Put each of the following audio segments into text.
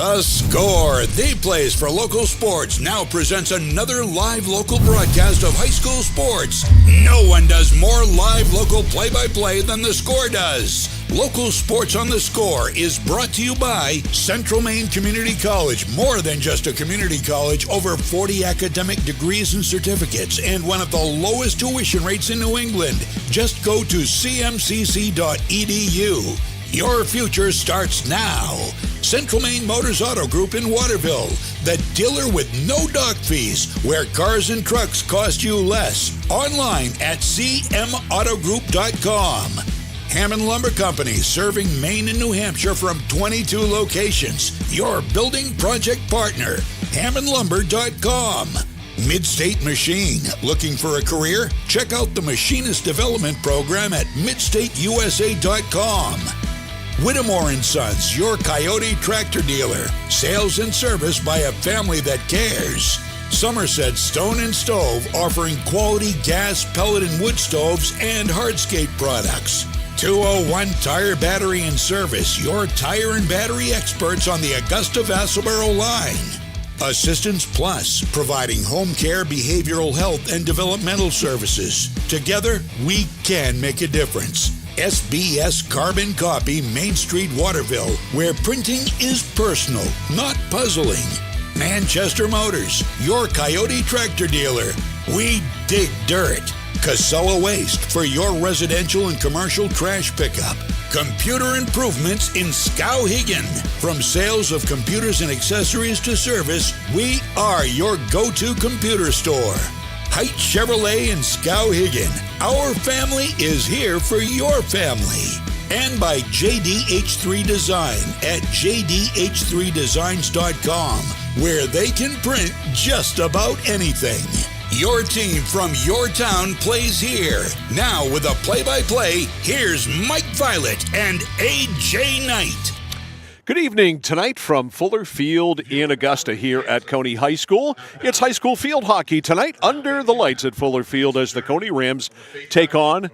The Score, the place for local sports, now presents another live local broadcast of high school sports. No one does more live local play-by-play than The Score does. Local Sports on The Score is brought to you by Central Maine Community College. More than just a community college, over 40 academic degrees and certificates, and one of the lowest tuition rates in New England. Just go to cmcc.edu. Your future starts now. Central Maine Motors Auto Group in Waterville, the dealer with no dock fees, where cars and trucks cost you less. Online at cmautogroup.com. Hammond Lumber Company, serving Maine and New Hampshire from 22 locations. Your building project partner, hammondlumber.com. Midstate Machine. Looking for a career? Check out the Machinist Development Program at midstateusa.com. Whittemore & Sons, your Coyote tractor dealer. Sales and service by a family that cares. Somerset Stone & Stove, offering quality gas, pellet, and wood stoves and hardscape products. 201 Tire, Battery, and Service, your tire and battery experts on the Augusta-Vassalboro line. Assistance Plus, providing home care, behavioral health, and developmental services. Together, we can make a difference. SBS Carbon Copy, Main Street, Waterville, where printing is personal, not puzzling. Manchester Motors, your Coyote tractor dealer. We dig dirt. Casella Waste, for your residential and commercial trash pickup. Computer Improvements in Skowhegan. From sales of computers and accessories to service, we are your go-to computer store. Height Chevrolet in Skowhegan. Our family is here for your family. And by JDH3 Design at jdh3designs.com, where they can print just about anything. Your team from your town plays here. Now with a play-by-play, here's Mike Violet and AJ Knight. Good evening tonight from Fuller Field in Augusta here at Cony High School. It's high school field hockey tonight under the lights at Fuller Field as the Cony Rams take on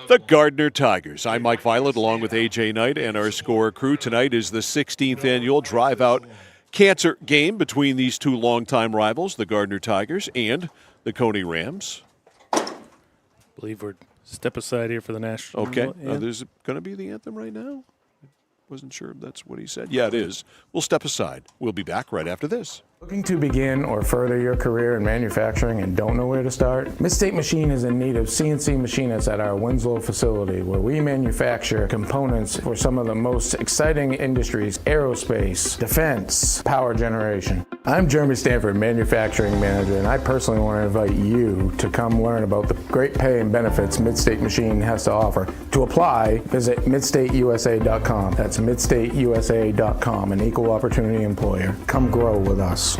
the Gardiner Tigers. I'm Mike Violet along with AJ Knight and our Score crew. Tonight is the 16th annual drive-out cancer game between these two longtime rivals, the Gardiner Tigers and the Cony Rams. I believe we're step aside here for the national. Okay. There's going to be the anthem right now? Wasn't sure if that's what he said. Yeah, it is. We'll step aside. We'll be back right after this. Looking to begin or further your career in manufacturing and don't know where to start? Midstate Machine is in need of CNC machinists at our Winslow facility, where we manufacture components for some of the most exciting industries: aerospace, defense, power generation. I'm Jeremy Stanford, manufacturing manager, and I personally want to invite you to come learn about the great pay and benefits Midstate Machine has to offer. To apply, visit midstateusa.com. That's midstateusa.com, an equal opportunity employer. Come grow with us.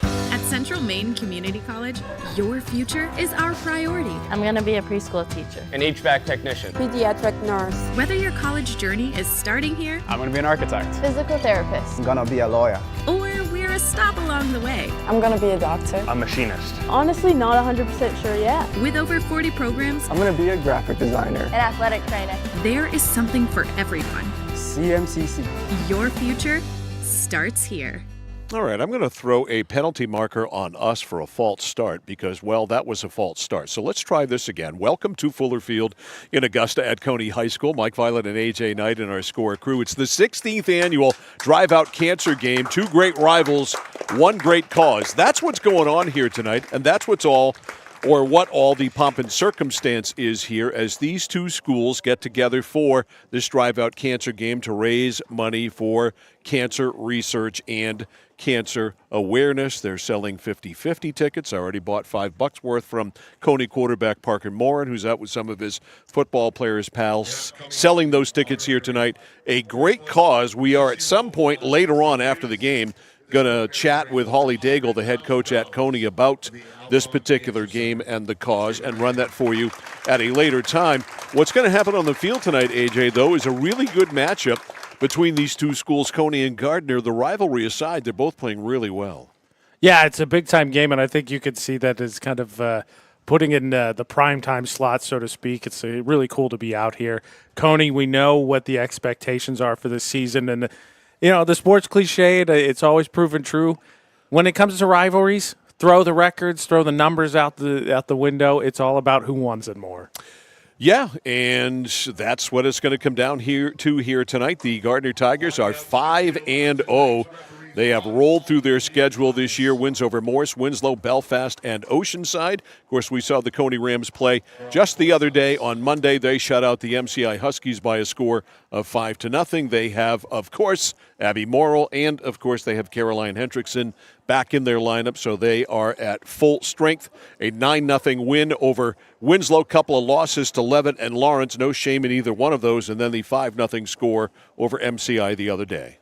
At Central Maine Community College, your future is our priority. I'm going to be a preschool teacher, an HVAC technician, pediatric nurse. Whether your college journey is starting here, I'm going to be an architect, physical therapist, I'm going to be a lawyer, or we're a stop along the way, I'm going to be a doctor, a machinist. Honestly, not 100% sure yet. With over 40 programs, I'm going to be a graphic designer, an athletic trainer. There is something for everyone. CMCC. Your future starts here. All right, I'm going to throw a penalty marker on us for a false start because, well, that was a false start. So let's try this again. Welcome to Fuller Field in Augusta at Cony High School. Mike Violet and AJ Knight and our Score crew. It's the 16th annual drive-out cancer game. Two great rivals, one great cause. That's what's going on here tonight, and that's what all the pomp and circumstance is here as these two schools get together for this drive-out cancer game to raise money for cancer research and cancer awareness. They're selling 50-50 tickets. I already bought $5 worth from Cony quarterback Parker Morin, who's out with some of his football players' pals, selling those tickets here tonight. A great cause. We are at some point later on after the game going to chat with Holly Daigle, the head coach at Cony, about this particular game and the cause and run that for you at a later time. What's going to happen on the field tonight, AJ, though, is a really good matchup between these two schools, Cony and Gardiner. The rivalry aside, they're both playing really well. Yeah, it's a big-time game, and I think you could see that as kind of putting in the prime-time slot, so to speak. It's really cool to be out here. Cony, we know what the expectations are for this season, and The sports cliche, it's always proven true. When it comes to rivalries, throw the records, throw the numbers out the window. It's all about who wants it more. Yeah, and that's what it's going to come down here tonight. The Gardiner Tigers are 5-0. They have rolled through their schedule this year. Wins over Morse, Winslow, Belfast, and Oceanside. Of course, we saw the Cony Rams play just the other day. On Monday, they shut out the MCI Huskies by a score of 5-0. They have, of course, Abby Morrill, and, of course, they have Caroline Hendrickson back in their lineup, so they are at full strength. A 9-0 win over Winslow. Couple of losses to Leavitt and Lawrence. No shame in either one of those. And then the 5-0 score over MCI the other day.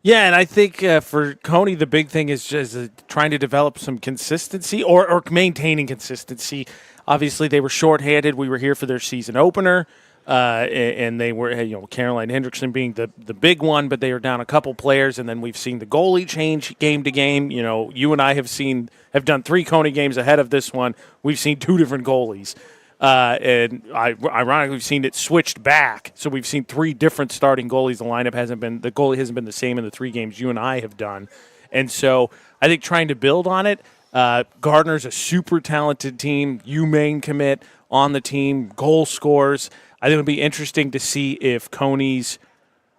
Yeah, and I think for Cony, the big thing is just trying to develop some consistency or maintaining consistency. Obviously, they were shorthanded. We were here for their season opener, and they were, Caroline Hendrickson being the big one, but they were down a couple players, and then we've seen the goalie change game to game. You and I have done 3 Cony games ahead of this one. We've seen 2 different goalies. And ironically, we've seen it switched back. So we've seen 3 different starting goalies. The goalie hasn't been the same in the 3 games you and I have done. And so I think trying to build on it, Gardiner's a super talented team. main commit on the team, goal scores. I think it'll be interesting to see if Cony's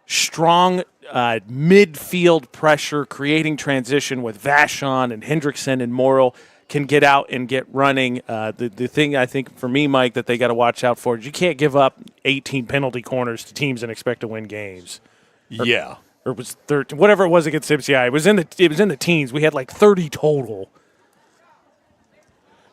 strong midfield pressure, creating transition with Vachon and Hendrickson and Morrill can get out and get running. The thing I think for me, Mike, that they got to watch out for is you can't give up 18 penalty corners to teams and expect to win games. Yeah. Or it was 13, whatever it was against MCI. It was in the teens. We had like 30 total.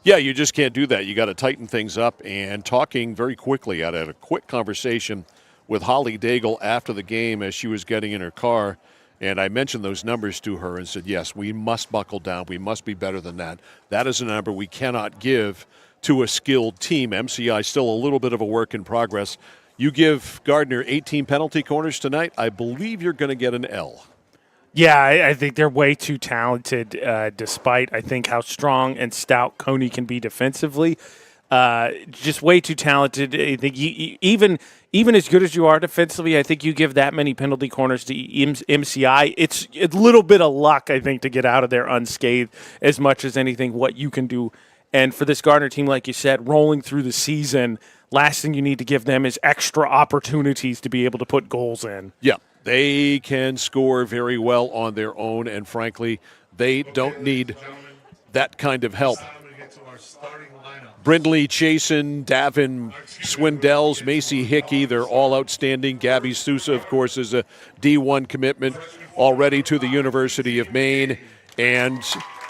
Yeah, you just can't do that. You got to tighten things up. And talking very quickly, I had a quick conversation with Holly Daigle after the game as she was getting in her car. And I mentioned those numbers to her and said, yes, we must buckle down. We must be better than that. That is a number we cannot give to a skilled team. MCI still a little bit of a work in progress. You give Gardiner 18 penalty corners tonight, I believe you're going to get an L. Yeah, I think they're way too talented, despite, I think, how strong and stout Cony can be defensively. Just way too talented. I think even as good as you are defensively, I think you give that many penalty corners to MCI. It's a little bit of luck, I think, to get out of there unscathed as much as anything what you can do. And for this Gardiner team, like you said, rolling through the season, last thing you need to give them is extra opportunities to be able to put goals in. Yeah, they can score very well on their own, and frankly, they don't need that kind of help. Brindley, Chasen, Davin, Swindells, Macy Hickey, they're all outstanding. Gabby Sousa, of course, is a D1 commitment already to the University of Maine. And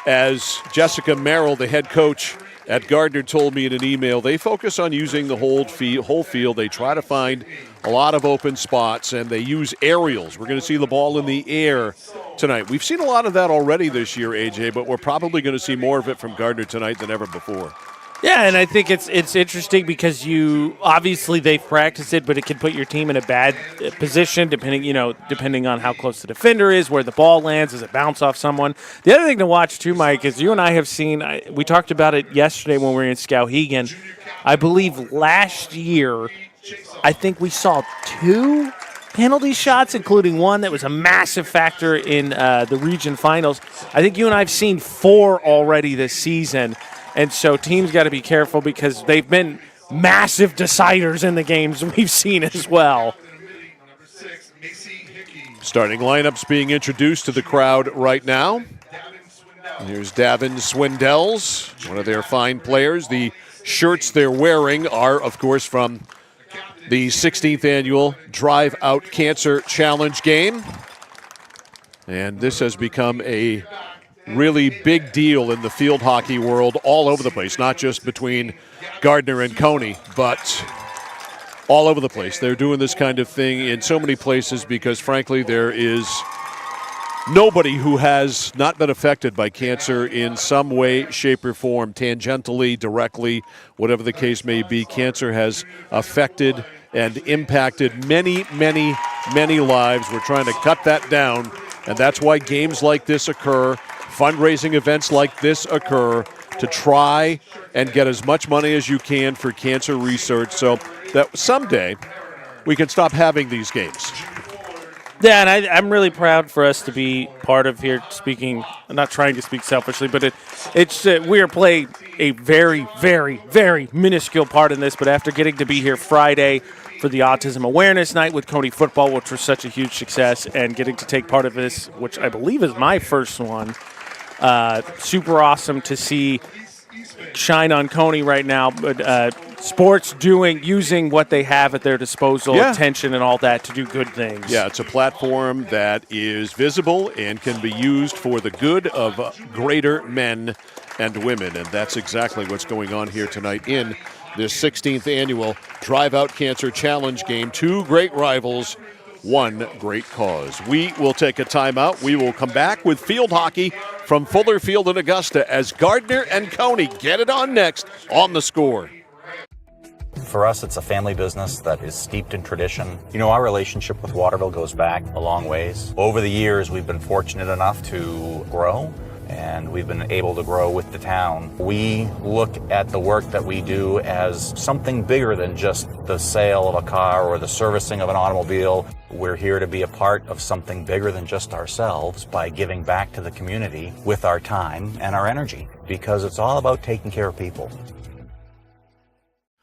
as Jessica Merrill, the head coach at Gardiner, told me in an email, they focus on using the whole field. They try to find a lot of open spots, and they use aerials. We're going to see the ball in the air tonight. We've seen a lot of that already this year, AJ, but we're probably going to see more of it from Gardiner tonight than ever before. Yeah, and I think it's interesting because obviously they've practiced it, but it can put your team in a bad position depending on how close the defender is, where the ball lands, does it bounce off someone. The other thing to watch too, Mike, is you and I have seen. We talked about it yesterday when we were in Skowhegan. I believe last year, I think we saw 2 penalty shots, including one that was a massive factor in the region finals. I think you and I have seen 4 already this season. And so teams got to be careful because they've been massive deciders in the games we've seen as well. Starting lineups being introduced to the crowd right now. Here's Davin Swindells, one of their fine players. The shirts they're wearing are, of course, from the 16th annual Drive Out Cancer Challenge game. And this has become a really big deal in the field hockey world all over the place, not just between Gardiner and Cony, but all over the place. They're doing this kind of thing in so many places because, frankly, there is nobody who has not been affected by cancer in some way, shape, or form, tangentially, directly, whatever the case may be. Cancer has affected and impacted many, many, many lives. We're trying to cut that down, and that's why games like this occur. Fundraising events like this occur to try and get as much money as you can for cancer research so that someday we can stop having these games. Yeah, and I'm really proud for us to be part of here. Speaking, I'm not trying to speak selfishly, but we are playing a very, very, very minuscule part in this. But after getting to be here Friday for the Autism Awareness Night with Cony football, which was such a huge success, and getting to take part of this, which I believe is my first one, super awesome to see shine on Cony right now. But sports using what they have at their disposal, attention and all that, to do good things. Yeah, it's a platform that is visible and can be used for the good of greater men and women, and that's exactly what's going on here tonight in this 16th annual Drive Out Cancer Challenge game. Two great rivals, one great cause. We will take a timeout. We will come back with field hockey from Fuller Field in Augusta as Gardiner and Cony get it on next on The Score. For us, it's a family business that is steeped in tradition. You know, our relationship with Waterville goes back a long ways. Over the years, we've been fortunate enough to grow, and we've been able to grow with the town. We look at the work that we do as something bigger than just the sale of a car or the servicing of an automobile. We're here to be a part of something bigger than just ourselves by giving back to the community with our time and our energy, because it's all about taking care of people.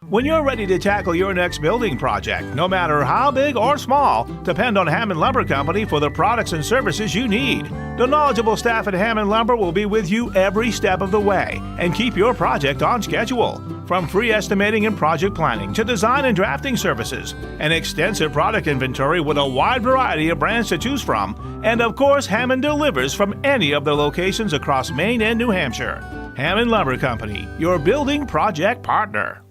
When you're ready to tackle your next building project, no matter how big or small, depend on Hammond Lumber Company for the products and services you need. The knowledgeable staff at Hammond Lumber will be with you every step of the way and keep your project on schedule. From free estimating and project planning to design and drafting services, an extensive product inventory with a wide variety of brands to choose from, and of course, Hammond delivers from any of the locations across Maine and New Hampshire. Hammond Lumber Company, your building project partner.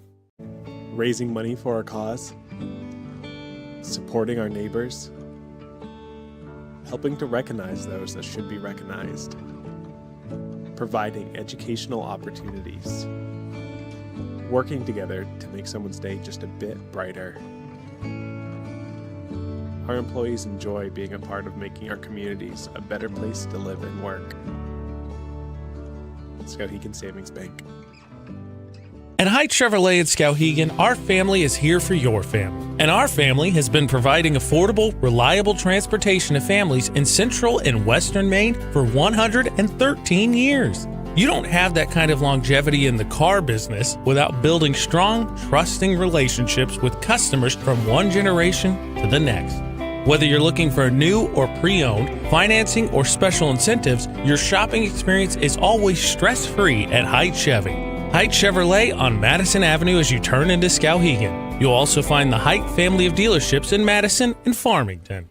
Raising money for our cause, supporting our neighbors, helping to recognize those that should be recognized, providing educational opportunities, working together to make someone's day just a bit brighter. Our employees enjoy being a part of making our communities a better place to live and work. Skowhegan Savings Bank. At Hite Chevrolet in Skowhegan, our family is here for your family. And our family has been providing affordable, reliable transportation to families in central and western Maine for 113 years. You don't have that kind of longevity in the car business without building strong, trusting relationships with customers from one generation to the next. Whether you're looking for a new or pre-owned, financing, or special incentives, your shopping experience is always stress-free at Hite Chevy. Hite Chevrolet on Madison Avenue as you turn into Skowhegan. You'll also find the Hite family of dealerships in Madison and Farmington.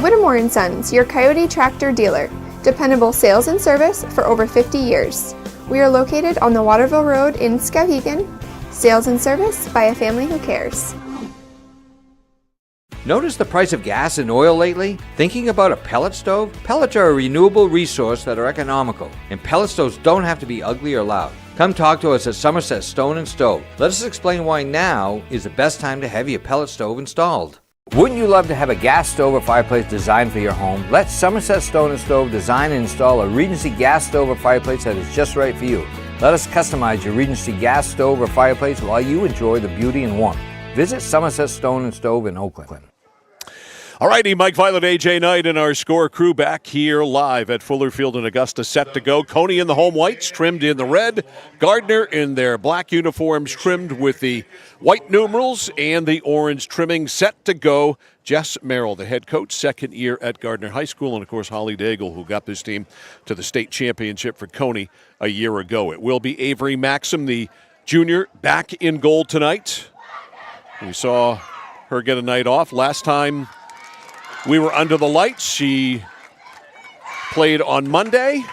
Whittemore & Sons, your Coyote tractor dealer. Dependable sales and service for over 50 years. We are located on the Waterville Road in Skowhegan. Sales and service by a family who cares. Notice the price of gas and oil lately? Thinking about a pellet stove? Pellets are a renewable resource that are economical, and pellet stoves don't have to be ugly or loud. Come talk to us at Somerset Stone & Stove. Let us explain why now is the best time to have your pellet stove installed. Wouldn't you love to have a gas stove or fireplace designed for your home? Let Somerset Stone & Stove design and install a Regency gas stove or fireplace that is just right for you. Let us customize your Regency gas stove or fireplace while you enjoy the beauty and warmth. Visit Somerset Stone & Stove in Oakland. All righty, Mike Violet, AJ Knight, and our Score crew back here live at Fuller Field in Augusta, set to go. Cony in the home whites, trimmed in the red. Gardiner in their black uniforms, trimmed with the white numerals and the orange trimming, set to go. Jess Merrill, the head coach, second year at Gardiner High School, and of course Holly Daigle, who got this team to the state championship for Cony a year ago. It will be Avery Maxim, the junior, back in goal tonight. We saw her get a night off. Last time we were under the lights, she played on Monday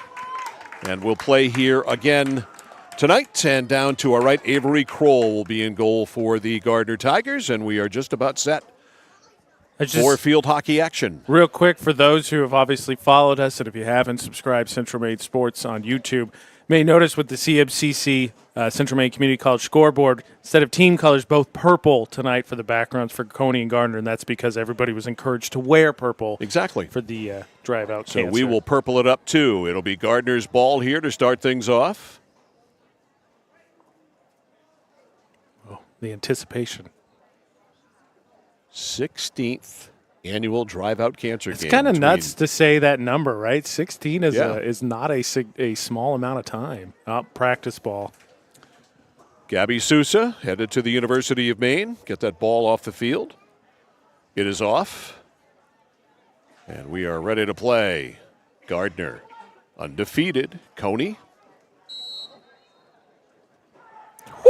and will play here again tonight. And down to our right, Avery Kroll will be in goal for the Gardiner Tigers, and we are just about set for field hockey action. Real quick, for those who have obviously followed us, and if you haven't, subscribed Central Maine Sports on YouTube, may notice with the CMCC Central Maine Community College scoreboard, instead of team colors, both purple tonight for the backgrounds for Cony and Gardiner, and that's because everybody was encouraged to wear purple. Exactly. For the drive out So cancer. we will purple it up too. It'll be Gardiner's ball here to start things off. Oh, the anticipation. 16th annual drive-out cancer game. It's kind of nuts to say that number, right? 16 is not a small amount of time. Practice ball. Gabby Sousa headed to the University of Maine. Get that ball off the field. It is off. And we are ready to play. Gardiner undefeated. Cony.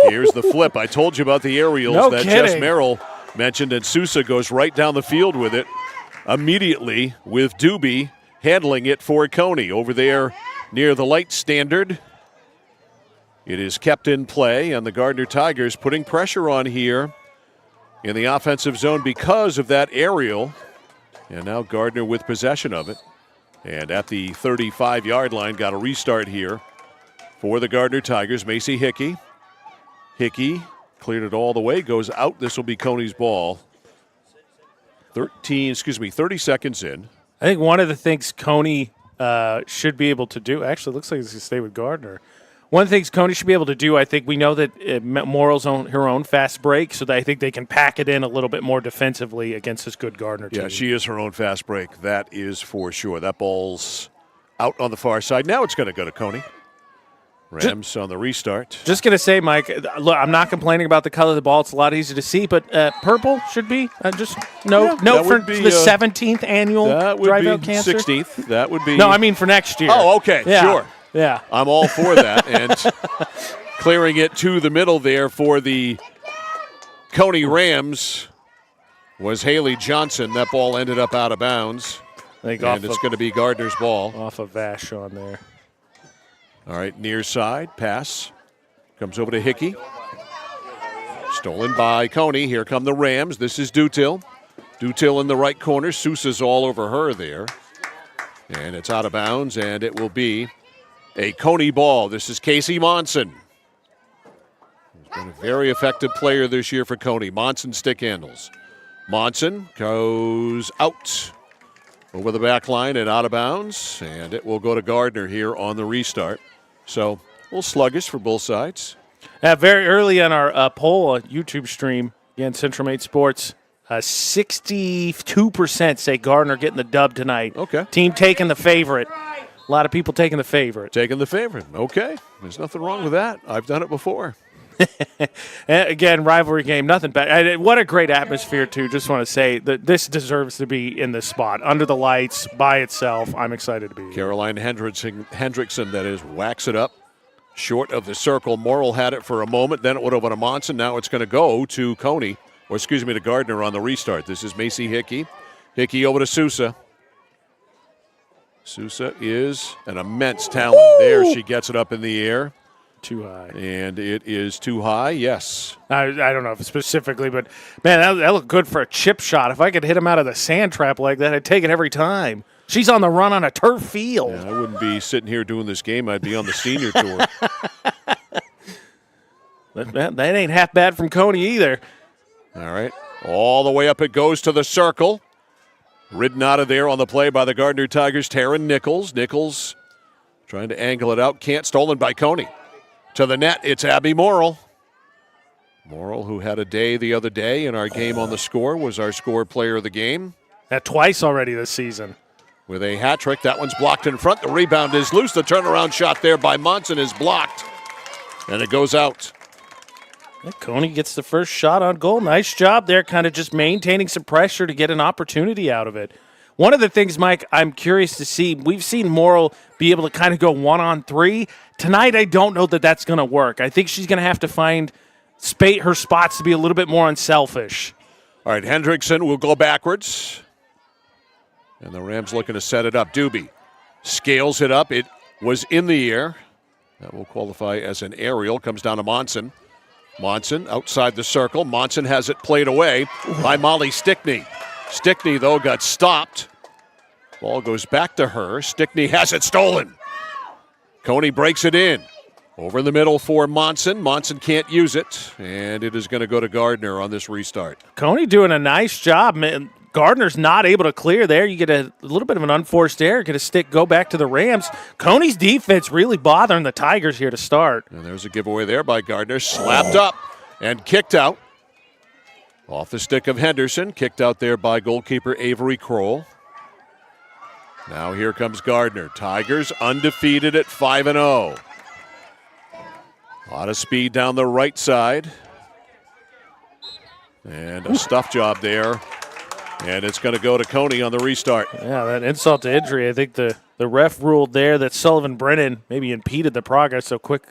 Here's the flip. I told you about the aerials that kidding. Jess Merrill mentioned, and Sousa goes right down the field with it immediately with Doobie handling it for Cony over there near the light standard. It is kept in play, and the Gardiner Tigers putting pressure on here in the offensive zone because of that aerial. And now Gardiner with possession of it. And at the 35-yard line, got a restart here for the Gardiner Tigers. Macy Hickey. Hickey cleared it all the way, goes out. This will be Cony's ball. 30 seconds in. I think one of the things Cony should be able to do, actually, it looks like it's going to stay with Gardiner. One of the things Cony should be able to do, I think we know that Morrill's her own fast break, so that I think they can pack it in a little bit more defensively against this good Gardiner team. Yeah, she is her own fast break. That is for sure. That ball's out on the far side. Now it's going to go to Cony. Rams on the restart. Just going to say, Mike, look, I'm not complaining about the color of the ball. It's a lot easier to see, but purple should be note for the 17th annual drive-out cancer. 16th. That would be. No, I mean for next year. Oh, okay, yeah. sure. Yeah. I'm all for that. And clearing it to the middle there for the Cony Rams was Haley Johnson. That ball ended up out of bounds. And it's going to be Gardiner's ball. Off of Vash on there. All right, near side, pass. Comes over to Hickey. Stolen by Cony. Here come the Rams. This is Dutil. Dutil in the right corner. Sousa's all over her there. And it's out of bounds, and it will be a Cony ball. This is Casey Monson. He's been a very effective player this year for Cony. Monson stick handles. Monson goes out over the back line and out of bounds, and it will go to Gardiner here on the restart. So a little sluggish for both sides. Very early on our poll YouTube stream, again, Central Maine Sports, 62% say Gardiner getting the dub tonight. Okay. Team taking the favorite. A lot of people taking the favorite. Taking the favorite. Okay. There's nothing wrong with that. I've done it before. Again, rivalry game, nothing bad. What a great atmosphere, too. Just want to say that this deserves to be in this spot. Under the lights, by itself. I'm excited to be here. Caroline Hendrickson, that is, whacks it up. Short of the circle. Morrill had it for a moment. Then it went over to Monson. Now it's going to go to Cony. To Gardiner on the restart. This is Macy Hickey. Hickey over to Sousa. Sousa is an immense talent. Woo! There she gets it up in the air. Too high. And it is too high, yes. I don't know if specifically, but, man, that looked good for a chip shot. If I could hit him out of the sand trap like that, I'd take it every time. She's on the run on a turf field. Yeah, I wouldn't be sitting here doing this game. I'd be on the senior tour. That ain't half bad from Cony either. All right. All the way up it goes to the circle. Ridden out of there on the play by the Gardiner Tigers, Taryn Nichols. Nichols trying to angle it out. Can't. Stolen by Cony. To the net, it's Abby Morrill. Morrill, who had a day the other day in our game on the score, was our score player of the game. That twice already this season. With a hat trick. That one's blocked in front. The rebound is loose. The turnaround shot there by Monson is blocked. And it goes out. Cony gets the first shot on goal. Nice job there, kind of just maintaining some pressure to get an opportunity out of it. One of the things, Mike, I'm curious to see, we've seen Morrill be able to kind of go 1-on-3. Tonight, I don't know that that's going to work. I think she's going to have to find her spots to be a little bit more unselfish. All right, Hendrickson will go backwards. And the Rams looking to set it up. Doobie scales it up. It was in the air. That will qualify as an aerial. Comes down to Monson. Monson outside the circle. Monson has it played away by Molly Stickney. Stickney, though, got stopped. Ball goes back to her. Stickney has it stolen. Cony breaks it in. Over in the middle for Monson. Monson can't use it, and it is going to go to Gardiner on this restart. Cony doing a nice job, man. Gardner's not able to clear there. You get a little bit of an unforced error. Get a stick, go back to the Rams. Cony's defense really bothering the Tigers here to start. And there's a giveaway there by Gardiner. Slapped up and kicked out. Off the stick of Henderson, kicked out there by goalkeeper Avery Kroll. Now here comes Gardiner. Tigers undefeated at 5-0. A lot of speed down the right side. And a stuff job there. And it's going to go to Cony on the restart. Yeah, that insult to injury. I think the ref ruled there that Sullivan Brennan maybe impeded the progress, so quick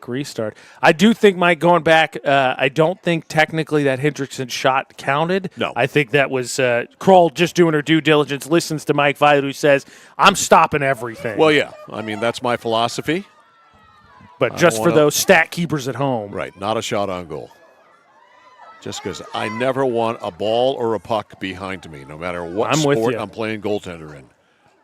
restart. I do think, Mike, going back, I don't think technically that Hendrickson shot counted. No. I think that was Kroll just doing her due diligence, listens to Mike Violet, who says, I'm stopping everything. Well, yeah. I mean, that's my philosophy. But just for those stat keepers at home. Right, not a shot on goal. Just because I never want a ball or a puck behind me, no matter what sport I'm playing goaltender in.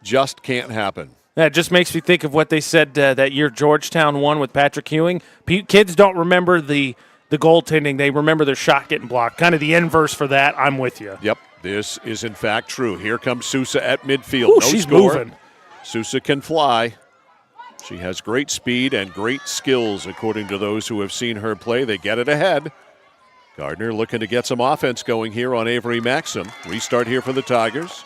Just can't happen. That just makes me think of what they said that year Georgetown won with Patrick Ewing. Kids don't remember the goaltending. They remember their shot getting blocked. Kind of the inverse for that. I'm with you. Yep, this is in fact true. Here comes Sousa at midfield. Ooh, no she's score. moving. Sousa can fly. She has great speed and great skills, according to those who have seen her play. They get it ahead. Gardiner looking to get some offense going here on Avery Maxim. Restart here for the Tigers.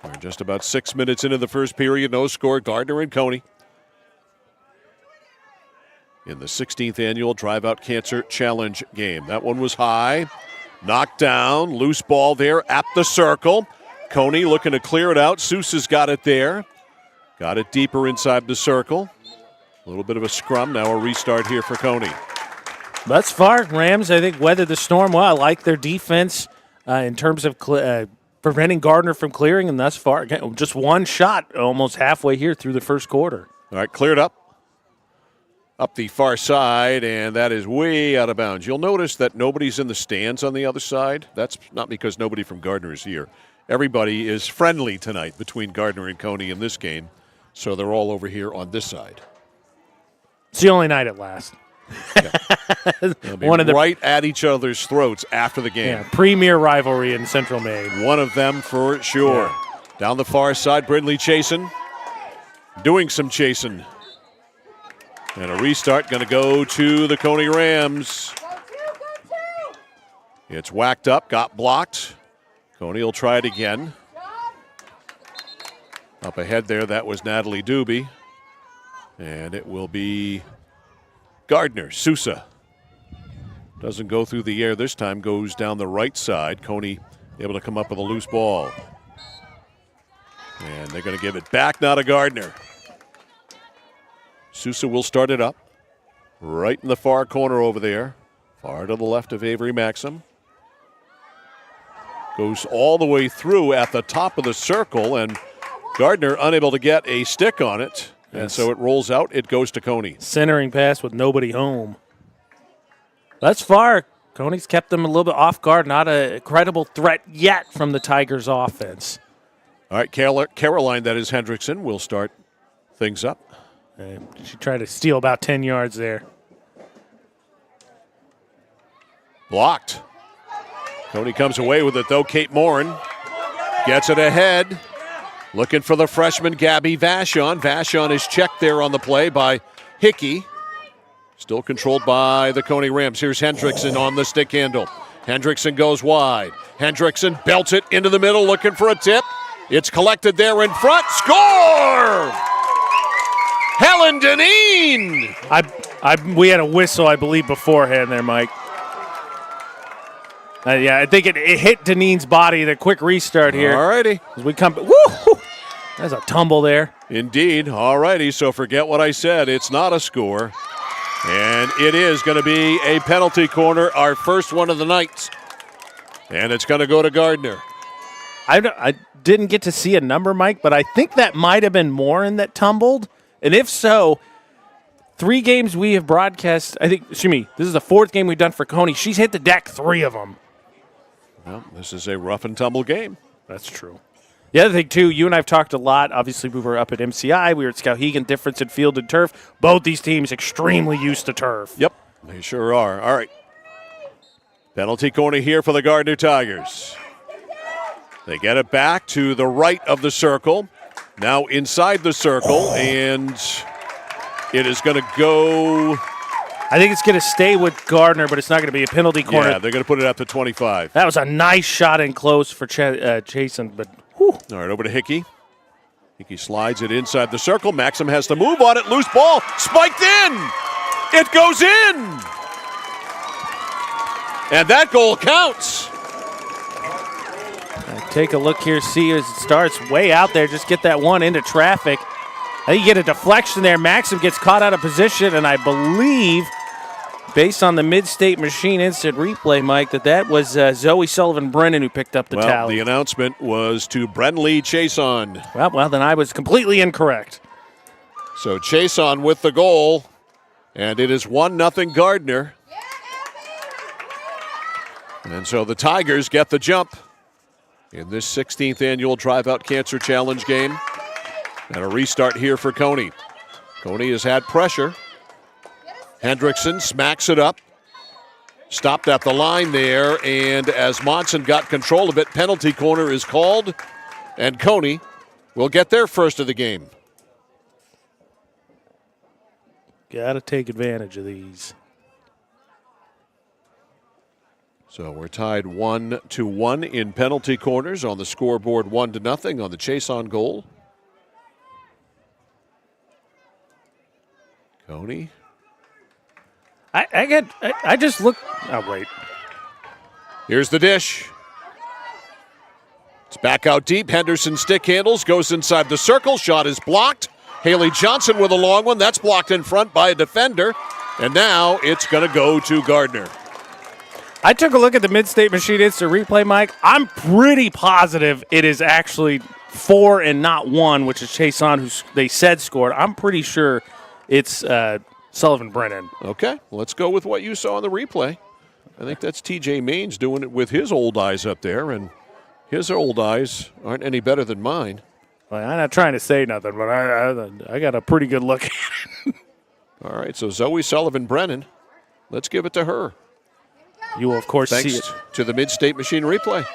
We're just about 6 minutes into the first period. No score. Gardiner and Cony in the 16th annual Drive Out Cancer Challenge game. That one was high. Knocked down. Loose ball there at the circle. Cony looking to clear it out. Sousa's got it there. Got it deeper inside the circle. A little bit of a scrum. Now a restart here for Cony. Thus far, Rams, I think, weathered the storm well. I like their defense in terms of preventing Gardiner from clearing, and thus far, again, just one shot almost halfway here through the first quarter. All right, cleared up the far side, and that is way out of bounds. You'll notice that nobody's in the stands on the other side. That's not because nobody from Gardiner is here. Everybody is friendly tonight between Gardiner and Cony in this game, so they're all over here on this side. It's the only night it lasts. Yeah. One of right at each other's throats after the game. Yeah, premier rivalry in Central Maine. One of them for sure. Yeah. Down the far side, Brindley chasing. Doing some chasing. And a restart going to go to the Cony Rams. It's whacked up, got blocked. Cony will try it again. Up ahead there, that was Natalie Doobie. And it will be Gardiner. Sousa doesn't go through the air this time, goes down the right side. Cony able to come up with a loose ball. And they're going to give it back now to Gardiner. Sousa will start it up. Right in the far corner over there. Far to the left of Avery Maxim. Goes all the way through at the top of the circle, and Gardiner unable to get a stick on it. And so it rolls out. It goes to Cony. Centering pass with nobody home. Thus far, Cony's kept them a little bit off guard. Not a credible threat yet from the Tigers' offense. All right, Caroline, that is Hendrickson, will start things up. She tried to steal about 10 yards there. Blocked. Cony comes away with it, though. Kate Morin gets it ahead. Looking for the freshman Gabby Vashon. Vashon is checked there on the play by Hickey. Still controlled by the Cony Rams. Here's Hendrickson on the stick handle. Hendrickson goes wide. Hendrickson belts it into the middle, looking for a tip. It's collected there in front. Score! Helen Deneen! We had a whistle, I believe, beforehand there, Mike. Yeah, I think it hit Deneen's body. The quick restart here. All righty. As we come, woo! There's a tumble there. Indeed. All righty. So forget what I said. It's not a score. And it is going to be a penalty corner, our first one of the night. And it's going to go to Gardiner. I didn't get to see a number, Mike, but I think that might have been Morin that tumbled. And if so, 3 games we have broadcast, this is the 4th game we've done for Cony. She's hit the deck 3 of them. Well, this is a rough and tumble game. That's true. The other thing, too, you and I have talked a lot. Obviously, we were up at MCI. We were at Skowhegan. Difference in field and turf. Both these teams extremely used to turf. Yep, they sure are. All right. Penalty corner here for the Gardiner Tigers. They get it back to the right of the circle. Now inside the circle, and it is going to go I think it's going to stay with Gardiner, but it's not going to be a penalty corner. Yeah, they're going to put it up to 25. That was a nice shot in close for Chasen, but whew. All right, over to Hickey. Hickey slides it inside the circle. Maxim has to move on it. Loose ball. Spiked in. It goes in. And that goal counts. Take a look here, see as it starts way out there. Just get that one into traffic. I think you get a deflection there. Maxim gets caught out of position, and I believe, based on the Mid-State Machine instant replay, Mike, that was Zoe Sullivan-Brennan who picked up the tally. The announcement was to Brenly Chason. Well, then I was completely incorrect. So Chason with the goal, and it is 1-0 Gardiner. And so the Tigers get the jump in this 16th annual Drive Out Cancer Challenge game. And a restart here for Cony. Cony has had pressure. Hendrickson smacks it up. Stopped at the line there, and as Monson got control of it, penalty corner is called, and Cony will get their first of the game. Got to take advantage of these. So we're tied 1-1 in penalty corners on the scoreboard, 1-0 on the Chason goal. Cony. I just look. Oh, wait. Here's the dish. It's back out deep. Henderson stick handles, goes inside the circle. Shot is blocked. Haley Johnson with a long one. That's blocked in front by a defender. And now it's going to go to Gardiner. I took a look at the Mid-State Machine instant replay, Mike. I'm pretty positive it is actually 4 and not 1, which is Chason, who they said scored. I'm pretty sure it's Sullivan-Brennan. Okay, let's go with what you saw in the replay. I think that's TJ Maines doing it with his old eyes up there, and his old eyes aren't any better than mine. Well, I'm not trying to say nothing, but I got a pretty good look at it. All right, so Zoe Sullivan-Brennan, let's give it to her. You will, of course, Thanks see it. to the Mid-State Machine replay.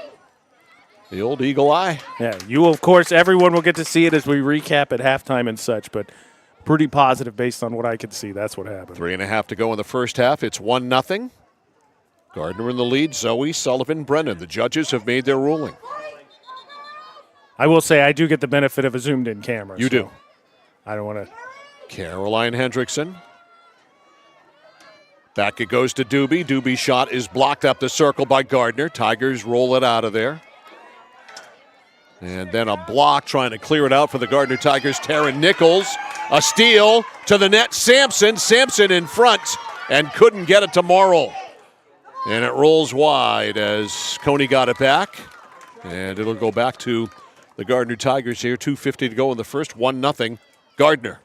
The old eagle eye. Yeah, you will, of course, everyone will get to see it as we recap at halftime and such, but pretty positive based on what I can see. That's what happened. 3.5 to go in the first half. It's 1-0. Gardiner in the lead, Zoe Sullivan-Brennan. The judges have made their ruling. I will say I do get the benefit of a zoomed-in camera. You do. I don't want to. Caroline Hendrickson. Back it goes to Doobie. Doobie's shot is blocked up the circle by Gardiner. Tigers roll it out of there. And then a block trying to clear it out for the Gardiner Tigers. Taryn Nichols, a steal to the net. Sampson in front and couldn't get it to Morrill. And it rolls wide as Cony got it back. And it'll go back to the Gardiner Tigers here. 2:50 to go in the first. 1-0 Gardiner.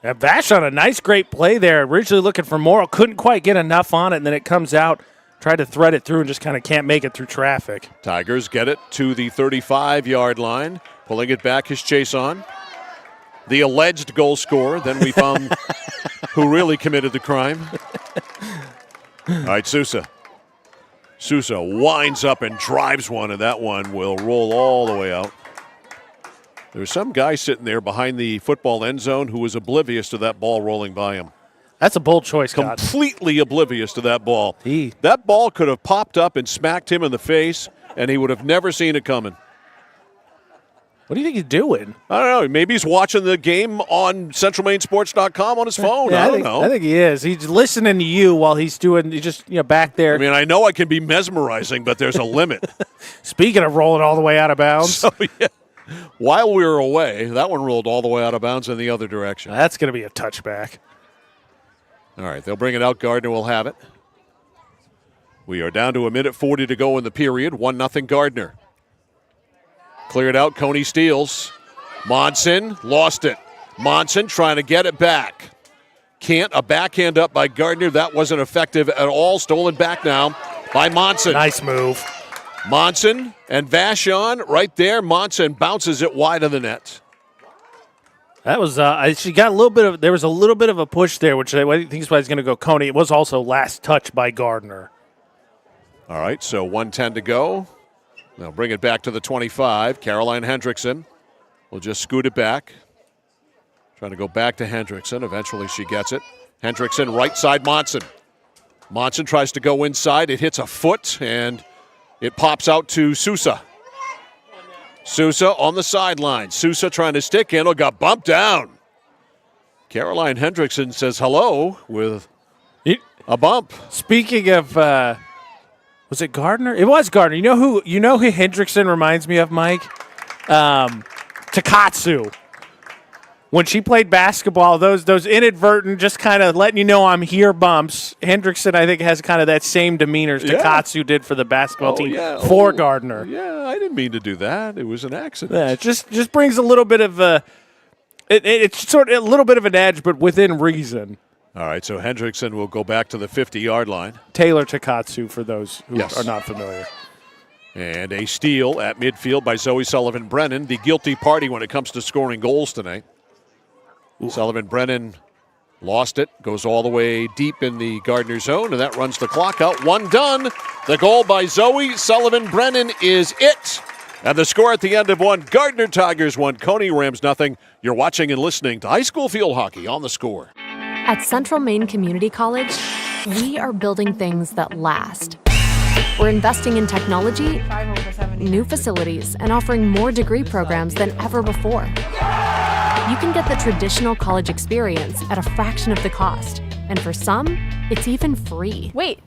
Yeah, Vashon, a nice, great play there. Originally looking for Morrill. Couldn't quite get enough on it, and then it comes out. Tried to thread it through and just kind of can't make it through traffic. Tigers get it to the 35-yard line. Pulling it back is Chason, the alleged goal scorer. Then we found who really committed the crime. All right, Sousa. Sousa winds up and drives one, and that one will roll all the way out. There's some guy sitting there behind the football end zone who was oblivious to that ball rolling by him. That's a bold choice, Scott. Completely oblivious to that ball. That ball could have popped up and smacked him in the face, and he would have never seen it coming. What do you think he's doing? I don't know. Maybe he's watching the game on CentralMainSports.com on his phone. Yeah, I don't know. I think he is. He's listening to you while he's doing, he's just back there. I mean, I know I can be mesmerizing, but there's a limit. Speaking of rolling all the way out of bounds. So, yeah. While we were away, that one rolled all the way out of bounds in the other direction. That's going to be a touchback. All right, they'll bring it out. Gardiner will have it. We are down to 1:40 to go in the period. 1-0 Gardiner. Cleared out. Cony steals. Monson lost it. Monson trying to get it back. Can't. A backhand up by Gardiner. That wasn't effective at all. Stolen back now by Monson. Nice move. Monson and Vashon right there. Monson bounces it wide of the net. That was she got a little bit of. There was a little bit of a push there, which I think is why he's going to go Cony. It was also last touch by Gardiner. All right, so 1:10 to go. They'll bring it back to the 25. Caroline Hendrickson will just scoot it back. Trying to go back to Hendrickson. Eventually she gets it. Hendrickson, right side, Monson. Monson tries to go inside. It hits a foot, and it pops out to Sousa. Sousa on the sideline. Sousa trying to stick handle, got bumped down. Caroline Hendrickson says hello with a bump. Speaking of, was it Gardiner? It was Gardiner. You know who Hendrickson reminds me of, Mike? Takatsu. When she played basketball, those inadvertent, just kind of letting you know I'm here bumps. Hendrickson, I think, has kind of that same demeanor as Takatsu did for the basketball team for Gardiner. Yeah, I didn't mean to do that. It was an accident. Yeah, it just brings a little bit of it's sort of a little bit of an edge, but within reason. All right, so Hendrickson will go back to the 50-yard line. Taylor Takatsu, for those who are not familiar. And a steal at midfield by Zoe Sullivan-Brennan, the guilty party when it comes to scoring goals tonight. Sullivan-Brennan lost it, goes all the way deep in the Gardiner zone, and that runs the clock out. One done. The goal by Zoe Sullivan-Brennan is it. And the score at the end of one, Gardiner Tigers 1, Cony Rams nothing. You're watching and listening to high school field hockey on The Score. At Central Maine Community College, we are building things that last. We're investing in technology, new facilities, and offering more degree programs than ever before. You can get the traditional college experience at a fraction of the cost. And for some, it's even free. Wait,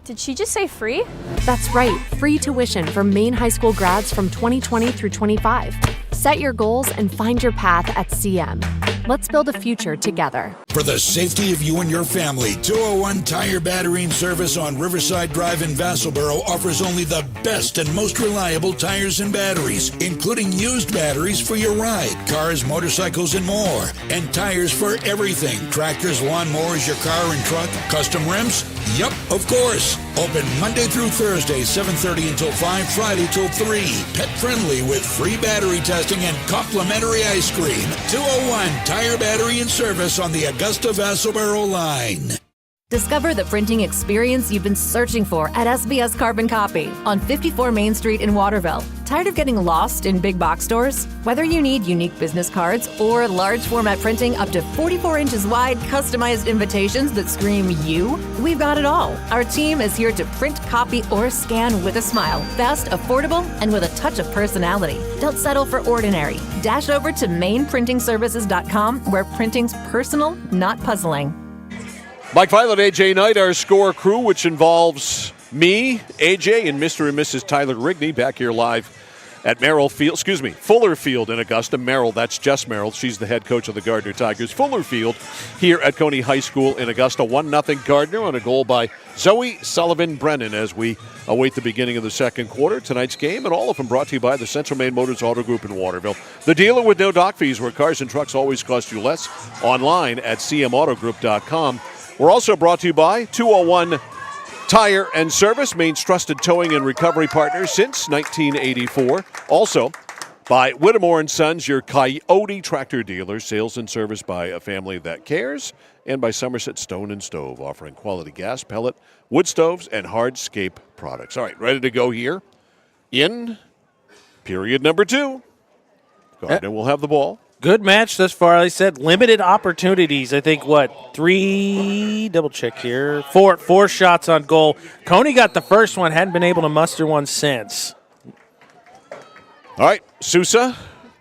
did she just say free? That's right, free tuition for Maine high school grads from 2020 through 25. Set your goals and find your path at CM. Let's build a future together. For the safety of you and your family, 201 Tire Battery and Service on Riverside Drive in Vassalboro offers only the best and most reliable tires and batteries, including used batteries for your ride, cars, motorcycles, and more. And tires for everything. Tractors, lawnmowers, your car and truck, custom rims? Yep, of course. Open Monday through Thursday, 7:30 until 5, Friday till 3. Pet friendly with free battery testing and complimentary ice cream. 201 Tire Battery and Service on the Augusta Vassalboro line. Discover the printing experience you've been searching for at SBS Carbon Copy on 54 Main Street in Waterville. Tired of getting lost in big box stores? Whether you need unique business cards or large format printing up to 44 inches wide, customized invitations that scream you, we've got it all. Our team is here to print, copy, or scan with a smile. Fast, affordable, and with a touch of personality. Don't settle for ordinary. Dash over to mainprintingservices.com where printing's personal, not puzzling. Mike Violet, AJ Knight, our Score crew, which involves me, AJ, and Mr. and Mrs. Tyler Rigney, back here live at Fuller Field in Augusta. Merrill, that's Jess Merrill. She's the head coach of the Gardiner Tigers. Fuller Field here at Cony High School in Augusta. 1-0 Gardiner on a goal by Zoe Sullivan-Brennan as we await the beginning of the second quarter. Tonight's game, and all of them brought to you by the Central Maine Motors Auto Group in Waterville. The dealer with no dock fees, where cars and trucks always cost you less. Online at cmautogroup.com. We're also brought to you by 201 Tire and Service, Maine's trusted towing and recovery partner since 1984. Also by Whittemore & Sons, your Coyote tractor dealer, sales and service by a family that cares. And by Somerset Stone & Stove, offering quality gas, pellet, wood stoves, and hardscape products. All right, ready to go here in period number 2. Gardner will have the ball. Good match thus far. I said limited opportunities. I think, double check here. Four shots on goal. Cony got the first one, hadn't been able to muster one since. All right, Sousa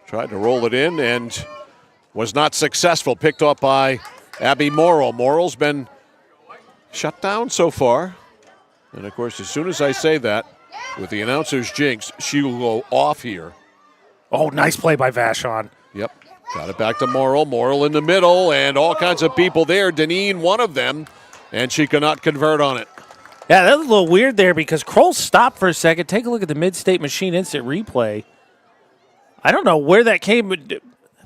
tried to roll it in and was not successful. Picked up by Abby Morrill. Morrill's been shut down so far. And, of course, as soon as I say that, with the announcer's jinx, she will go off here. Oh, nice play by Vashon. Yep. Got it back to Morrill. Morrill in the middle, and all kinds of people there. Deneen, one of them, and she cannot convert on it. Yeah, that was a little weird there because Kroll stopped for a second. Take a look at the Mid-State Machine instant replay. I don't know where that came. I'm going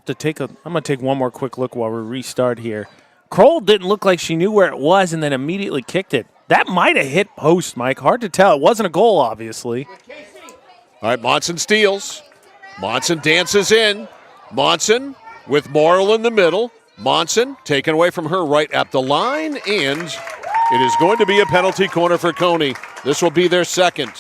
to take one more quick look while we restart here. Kroll didn't look like she knew where it was and then immediately kicked it. That might have hit post, Mike. Hard to tell. It wasn't a goal, obviously. All right, Monson steals. Monson dances in. Monson with Morrill in the middle. Monson taken away from her right at the line, and it is going to be a penalty corner for Cony. This will be their second.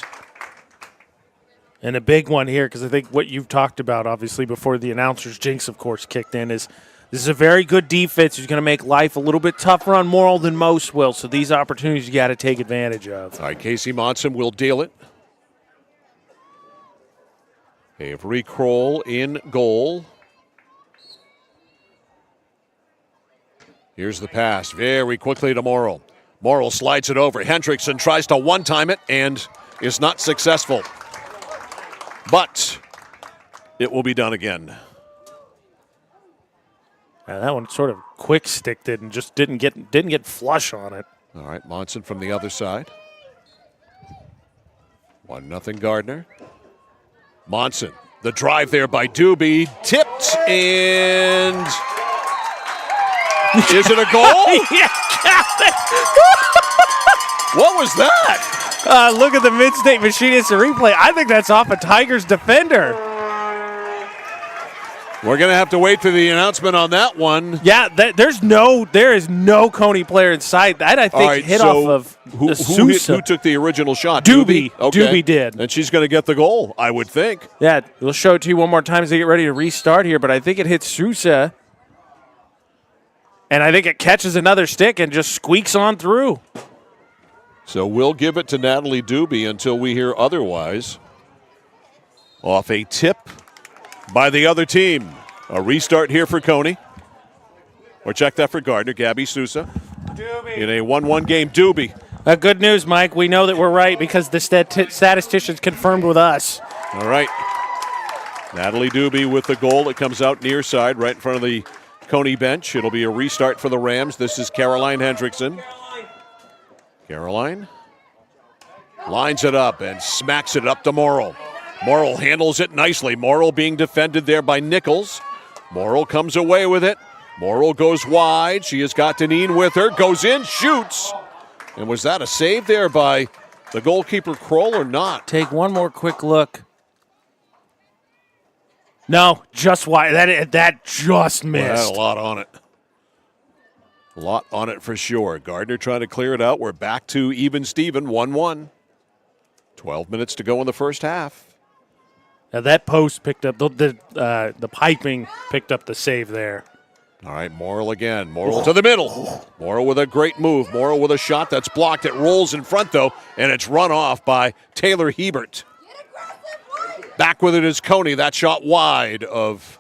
And a big one here, because I think what you've talked about, obviously, before the announcer's jinx, of course, kicked in, is This is a very good defense who's going to make life a little bit tougher on Morrill than most will, so these opportunities you got to take advantage of. All right, Casey Monson will deal it. Avery Kroll in goal. Here's the pass very quickly to Morrill. Morrill slides it over. Hendrickson tries to one-time it and is not successful. But it will be done again. That one sort of quick sticked it and just didn't get flush on it. All right, Monson from the other side. 1-0 Gardiner. Monson, the drive there by Doobie, tipped, and is it a goal? Yeah, got it. What was that? Look at the Mid-State Machine Instant Replay. I think that's off a Tigers defender. We're going to have to wait for the announcement on that one. Yeah, there is no Cony player in sight. That, I think, hit off of who took the original shot? Doobie. Okay. Doobie did. And she's going to get the goal, I would think. Yeah, we'll show it to you one more time as they get ready to restart here, but I think it hits Sousa. And I think it catches another stick and just squeaks on through. So we'll give it to Natalie Doobie until we hear otherwise. Off a tip by the other team. A restart here for Cony. Or check that for Gardiner. Gabby Sousa. Doobie. In a 1-1 game. Doobie. Good news, Mike. We know that we're right because the statisticians confirmed with us. All right. Natalie Doobie with the goal. It comes out near side right in front of the Cony bench. It'll be a restart for the Rams. This is Caroline Hendrickson. Caroline lines it up and smacks it up to Morrill. Morrill handles it nicely. Morrill being defended there by Nichols. Morrill comes away with it. Morrill goes wide. She has got Deneen with her. Goes in, shoots. And was that a save there by the goalkeeper Kroll or not? Take one more quick look. No, just wide. That just missed. Well, that had a lot on it. A lot on it for sure. Gardiner trying to clear it out. We're back to even Steven, 1-1. 12 minutes to go in the first half. Now that post picked up, the piping picked up the save there. All right, Morrill again. Morrill to the middle. Morrill with a great move. Morrill with a shot that's blocked. It rolls in front, though, and it's run off by Taylor Hebert. Back with it is Cony. That shot wide of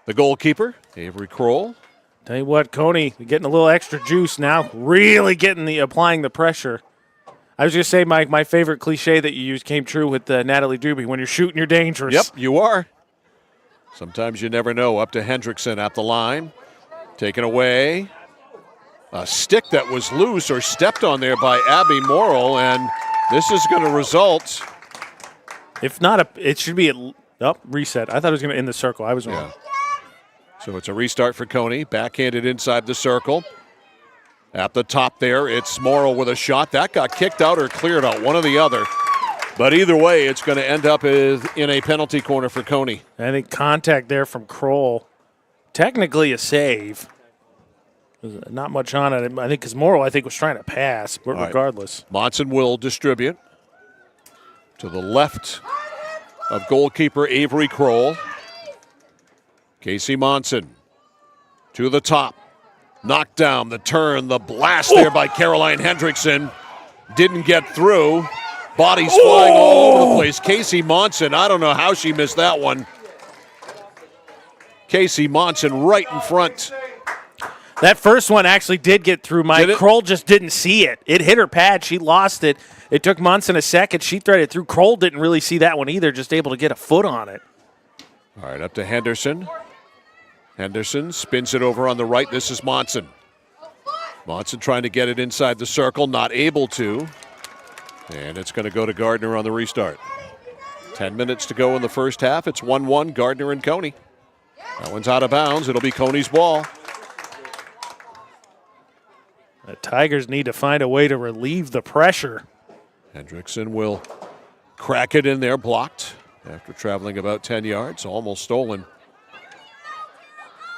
the goalkeeper, Avery Kroll. Tell you what, Cony getting a little extra juice now. Really applying the pressure. I was going to say, Mike, my favorite cliche that you used came true with Natalie Doobie. When you're shooting, you're dangerous. Yep, you are. Sometimes you never know. Up to Hendrickson at the line. Taken away. A stick that was loose or stepped on there by Abby Morrill, and this is going to result. If not, it should be reset. I thought it was going to end the circle. I was wrong. Yeah. So it's a restart for Cony. Backhanded inside the circle. At the top there, it's Morrill with a shot. That got kicked out or cleared out, one or the other. But either way, it's going to end up in a penalty corner for Cony. I think contact there from Kroll. Technically a save. Not much on it. I think because Morrill, was trying to pass, but regardless. Monson will distribute to the left of goalkeeper Avery Kroll. Casey Monson to the top. Knocked down, the turn, the blast there by Caroline Hendrickson. Didn't get through. Bodies flying all over the place. Casey Monson, I don't know how she missed that one. Casey Monson right in front. That first one actually did get through, Mike. Kroll just didn't see it. It hit her pad. She lost it. It took Monson a second. She threaded through. Kroll didn't really see that one either, just able to get a foot on it. All right, up to Henderson. Henderson spins it over on the right. This is Monson. Monson trying to get it inside the circle, not able to. And it's going to go to Gardiner on the restart. 10 minutes to go in the first half. It's 1-1, Gardiner and Cony. That one's out of bounds. It'll be Cony's ball. The Tigers need to find a way to relieve the pressure. Hendrickson will crack it in there, blocked after traveling about 10 yards, almost stolen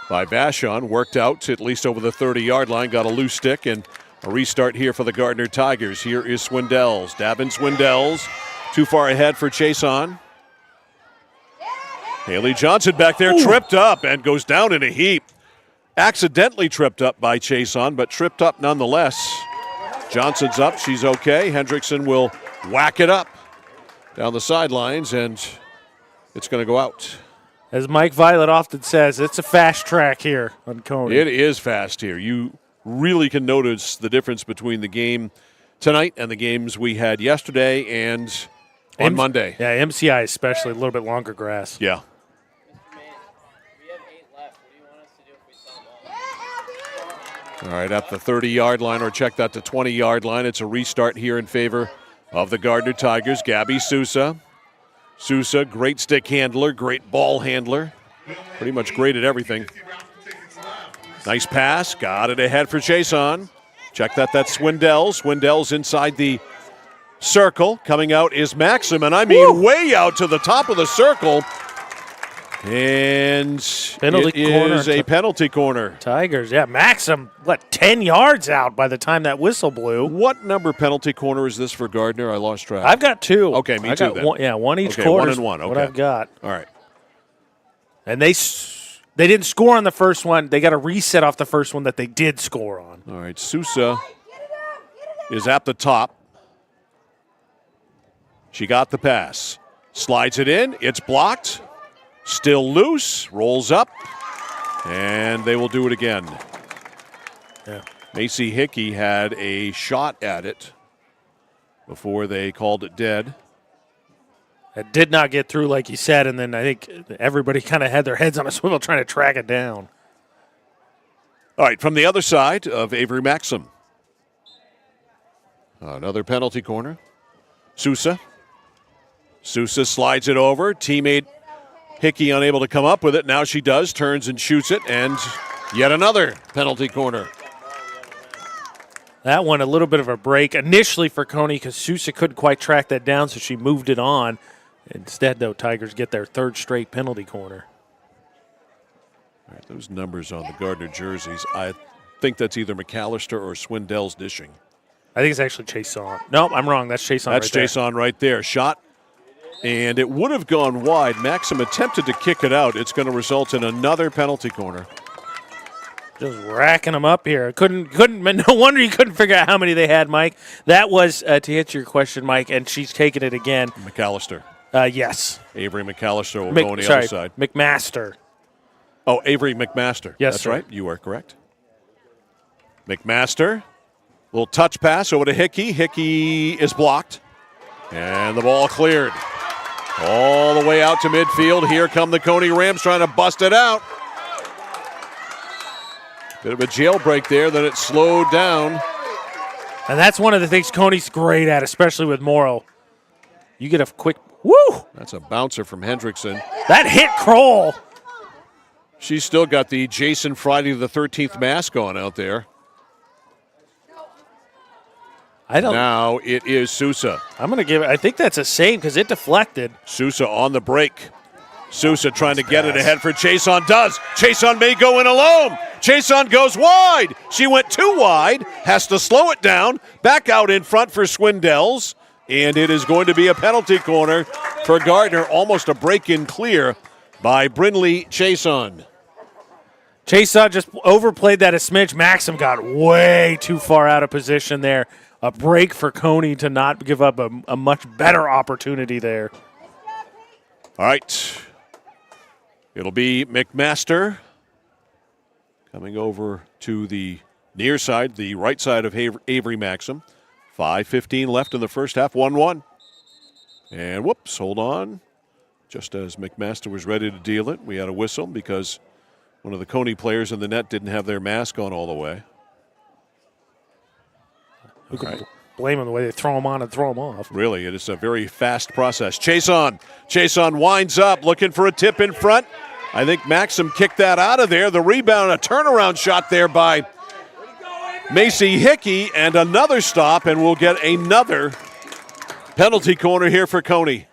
by Vachon. Worked out at least over the 30-yard line, got a loose stick, and a restart here for the Gardiner Tigers. Here is Swindells. Davin Swindells too far ahead for Chason. Haley Johnson back there tripped up and goes down in a heap. accidentally tripped up by Chason, but tripped up nonetheless. Johnson's up. She's okay. Hendrickson will whack it up down the sidelines, and it's going to go out. As Mike Violet often says, it's a fast track here on Cony. It is fast here. You really can notice the difference between the game tonight and the games we had yesterday and on Monday. Yeah, MCI especially, a little bit longer grass. Yeah. All right, at the 30-yard line, or check that to 20-yard line. It's a restart here in favor of the Gardiner Tigers. Gabby Sousa. Sousa, great stick handler, great ball handler. Pretty much great at everything. Nice pass. Got it ahead for Chason. Check that. That's Swindell. Swindell's inside the circle. Coming out is Maxim, and I mean way out to the top of the circle. And penalty it corner is a penalty corner. Tigers, yeah. Maxim, 10 yards out by the time that whistle blew. What number penalty corner is this for Gardiner? I lost track. I've got 2. Okay, me too then. One each okay, quarter. 1 and 1. Okay. What I've got. All right. And they didn't score on the first one. They got a reset off the first one that they did score on. All right, Sousa is at the top. She got the pass. Slides it in. It's blocked. Still loose. Rolls up. And they will do it again. Yeah. Macy Hickey had a shot at it before they called it dead. It did not get through, like you said, and then I think everybody kind of had their heads on a swivel trying to track it down. All right, from the other side of Avery Maxim. Another penalty corner. Sousa. Sousa slides it over. Teammate Hickey unable to come up with it. Now she does. Turns and shoots it. And yet another penalty corner. That one a little bit of a break initially for Cony because Sousa couldn't quite track that down, so she moved it on. Instead, though, Tigers get their 3rd straight penalty corner. All right, those numbers on the Gardiner jerseys, I think that's either McAllister or Swindell's dishing. I think it's actually Chason. No, I'm wrong. That's Chason That's right Chason right there. Shot. And it would have gone wide. Maxim attempted to kick it out. It's going to result in another penalty corner. Just racking them up here. Couldn't. No wonder you couldn't figure out how many they had, Mike. That was, to answer your question, Mike, and she's taking it again. McAllister. Yes. Avery McAllister will go on the other side. McMaster. Oh, Avery McMaster. Yes, that's sir. right. You are correct. McMaster. Little touch pass over to Hickey. Hickey is blocked. And the ball cleared. All the way out to midfield. Here come the Cony Rams trying to bust it out. Bit of a jailbreak there, then it slowed down. And that's one of the things Cony's great at, especially with Morrow. You get a quick, woo! That's a bouncer from Hendrickson. That hit Kroll. She's still got the Jason Friday the 13th mask on out there. Now it is Sousa. I'm going to give it, I think that's a save because it deflected. Sousa on the break. Sousa trying to get it ahead for Chason. Does. Chason may go in alone. Chason goes wide. She went too wide. Has to slow it down. Back out in front for Swindells. And it is going to be a penalty corner for Gardiner. Almost a break-in clear by Brynlee Chason. Chason just overplayed that a smidge. Maxim got way too far out of position there. A break for Cony to not give up a much better opportunity there. All right. It'll be McMaster coming over to the near side, the right side of Avery Maxim. 5:15 left in the first half, 1-1. And whoops, hold on. Just as McMaster was ready to deal it, we had a whistle because one of the Cony players in the net didn't have their mask on all the way. Who can blame them the way they throw them on and throw them off? Really, it is a very fast process. Chason winds up, looking for a tip in front. I think Maxim kicked that out of there. The rebound, a turnaround shot there by Macy Hickey, and another stop, and we'll get another penalty corner here for Cony.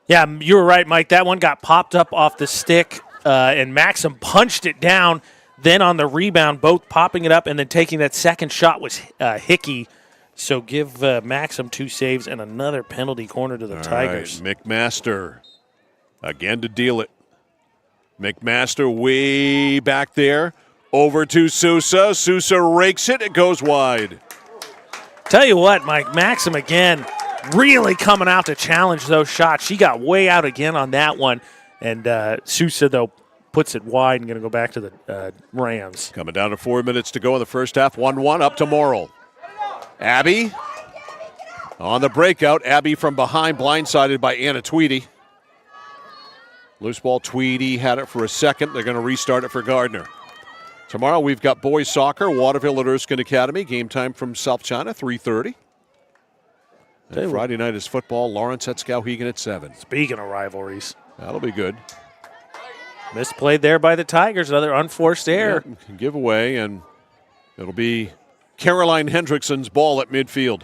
Yeah, you were right, Mike. That one got popped up off the stick, and Maxim punched it down. Then on the rebound, both popping it up and then taking that second shot was Hickey. So give Maxim 2 saves and another penalty corner to the Tigers. Right, McMaster again to deal it. McMaster way back there. Over to Sousa. Sousa rakes it. It goes wide. Tell you what, Mike, Maxim again really coming out to challenge those shots. She got way out again on that one. And Sousa, though, puts it wide and going to go back to the Rams. Coming down to 4 minutes to go in the first half. 1-1 up to Morrill. Abby on the breakout. Abby from behind, blindsided by Anna Tweedy. Loose ball, Tweedy had it for a second. They're going to restart it for Gardiner. Tomorrow we've got boys soccer, Waterville at Erskine Academy. Game time from South China, 3:30. And Friday night is football. Lawrence at Skowhegan at 7. Speaking of rivalries. That'll be good. Misplayed there by the Tigers. Another unforced error. Yeah, giveaway, and it'll be Caroline Hendrickson's ball at midfield.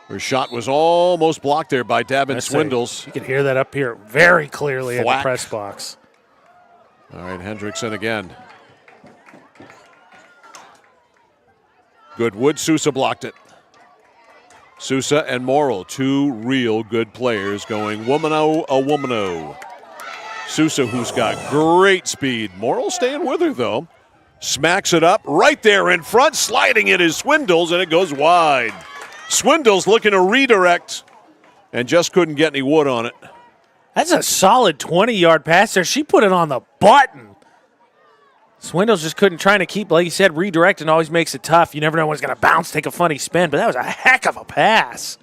Her shot was almost blocked there by Davin Swindles. You can hear that up here very clearly in the press box. All right, Hendrickson again. Goodwood, Sousa blocked it. Sousa and Morrill, two real good players going womano a womano. Sousa, who's got great speed. Morrill staying with her, though. Smacks it up right there in front. Sliding it is Swindles, and it goes wide. Swindles looking to redirect and just couldn't get any wood on it. That's a solid 20-yard pass there. She put it on the button. Swindles just couldn't, trying to keep, like you said, redirecting always makes it tough. You never know when it's going to bounce, take a funny spin, but that was a heck of a pass.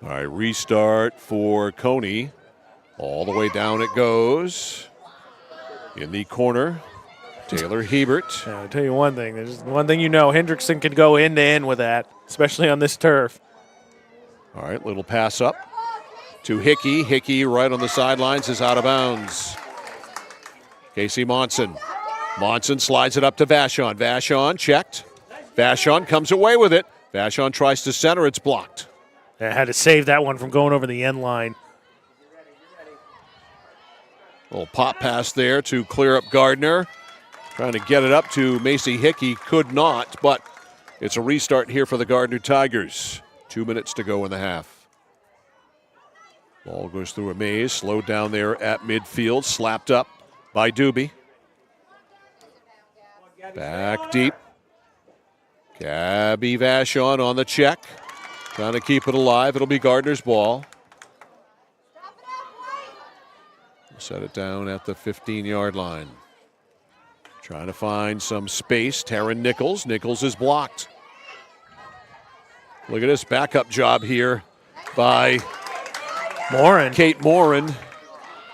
All right, restart for Cony. All the way down it goes. In the corner, Taylor Hebert. I'll tell you one thing. There's one thing you know, Hendrickson can go end-to-end with that, especially on this turf. All right, little pass up to Hickey. Hickey right on the sidelines is out of bounds. Casey Monson. Monson slides it up to Vachon. Vachon checked. Vachon comes away with it. Vachon tries to center. It's blocked. I had to save that one from going over the end line. Little pop pass there to clear up Gardiner. Trying to get it up to Macy Hickey. Could not, but it's a restart here for the Gardiner Tigers. 2 minutes to go in the half. Ball goes through a maze. Slowed down there at midfield. Slapped up by Doobie. Back deep. Gabby Vachon on the check. Trying to keep it alive. It'll be Gardiner's ball. Set it down at the 15-yard line. Trying to find some space. Taryn Nichols. Nichols is blocked. Look at this backup job here by Morin. Kate Morin.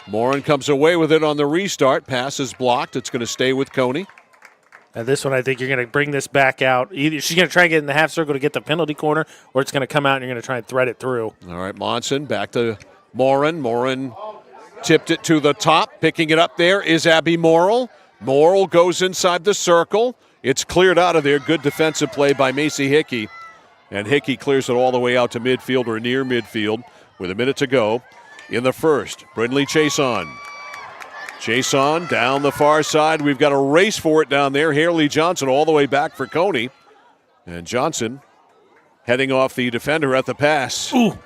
Morin comes away with it on the restart. Pass is blocked. It's going to stay with Cony. And this one, I think you're going to bring this back out. Either she's going to try and get in the half circle to get the penalty corner, or it's going to come out and you're going to try and thread it through. All right, Monson back to Morin. Morin tipped it to the top. Picking it up there is Abby Morrill. Morrill goes inside the circle. It's cleared out of there. Good defensive play by Macy Hickey. And Hickey clears it all the way out to midfield or near midfield with a minute to go in the first. Brindley Chason. Chason down the far side. We've got a race for it down there. Haley Johnson all the way back for Cony. And Johnson heading off the defender at the pass. Ooh.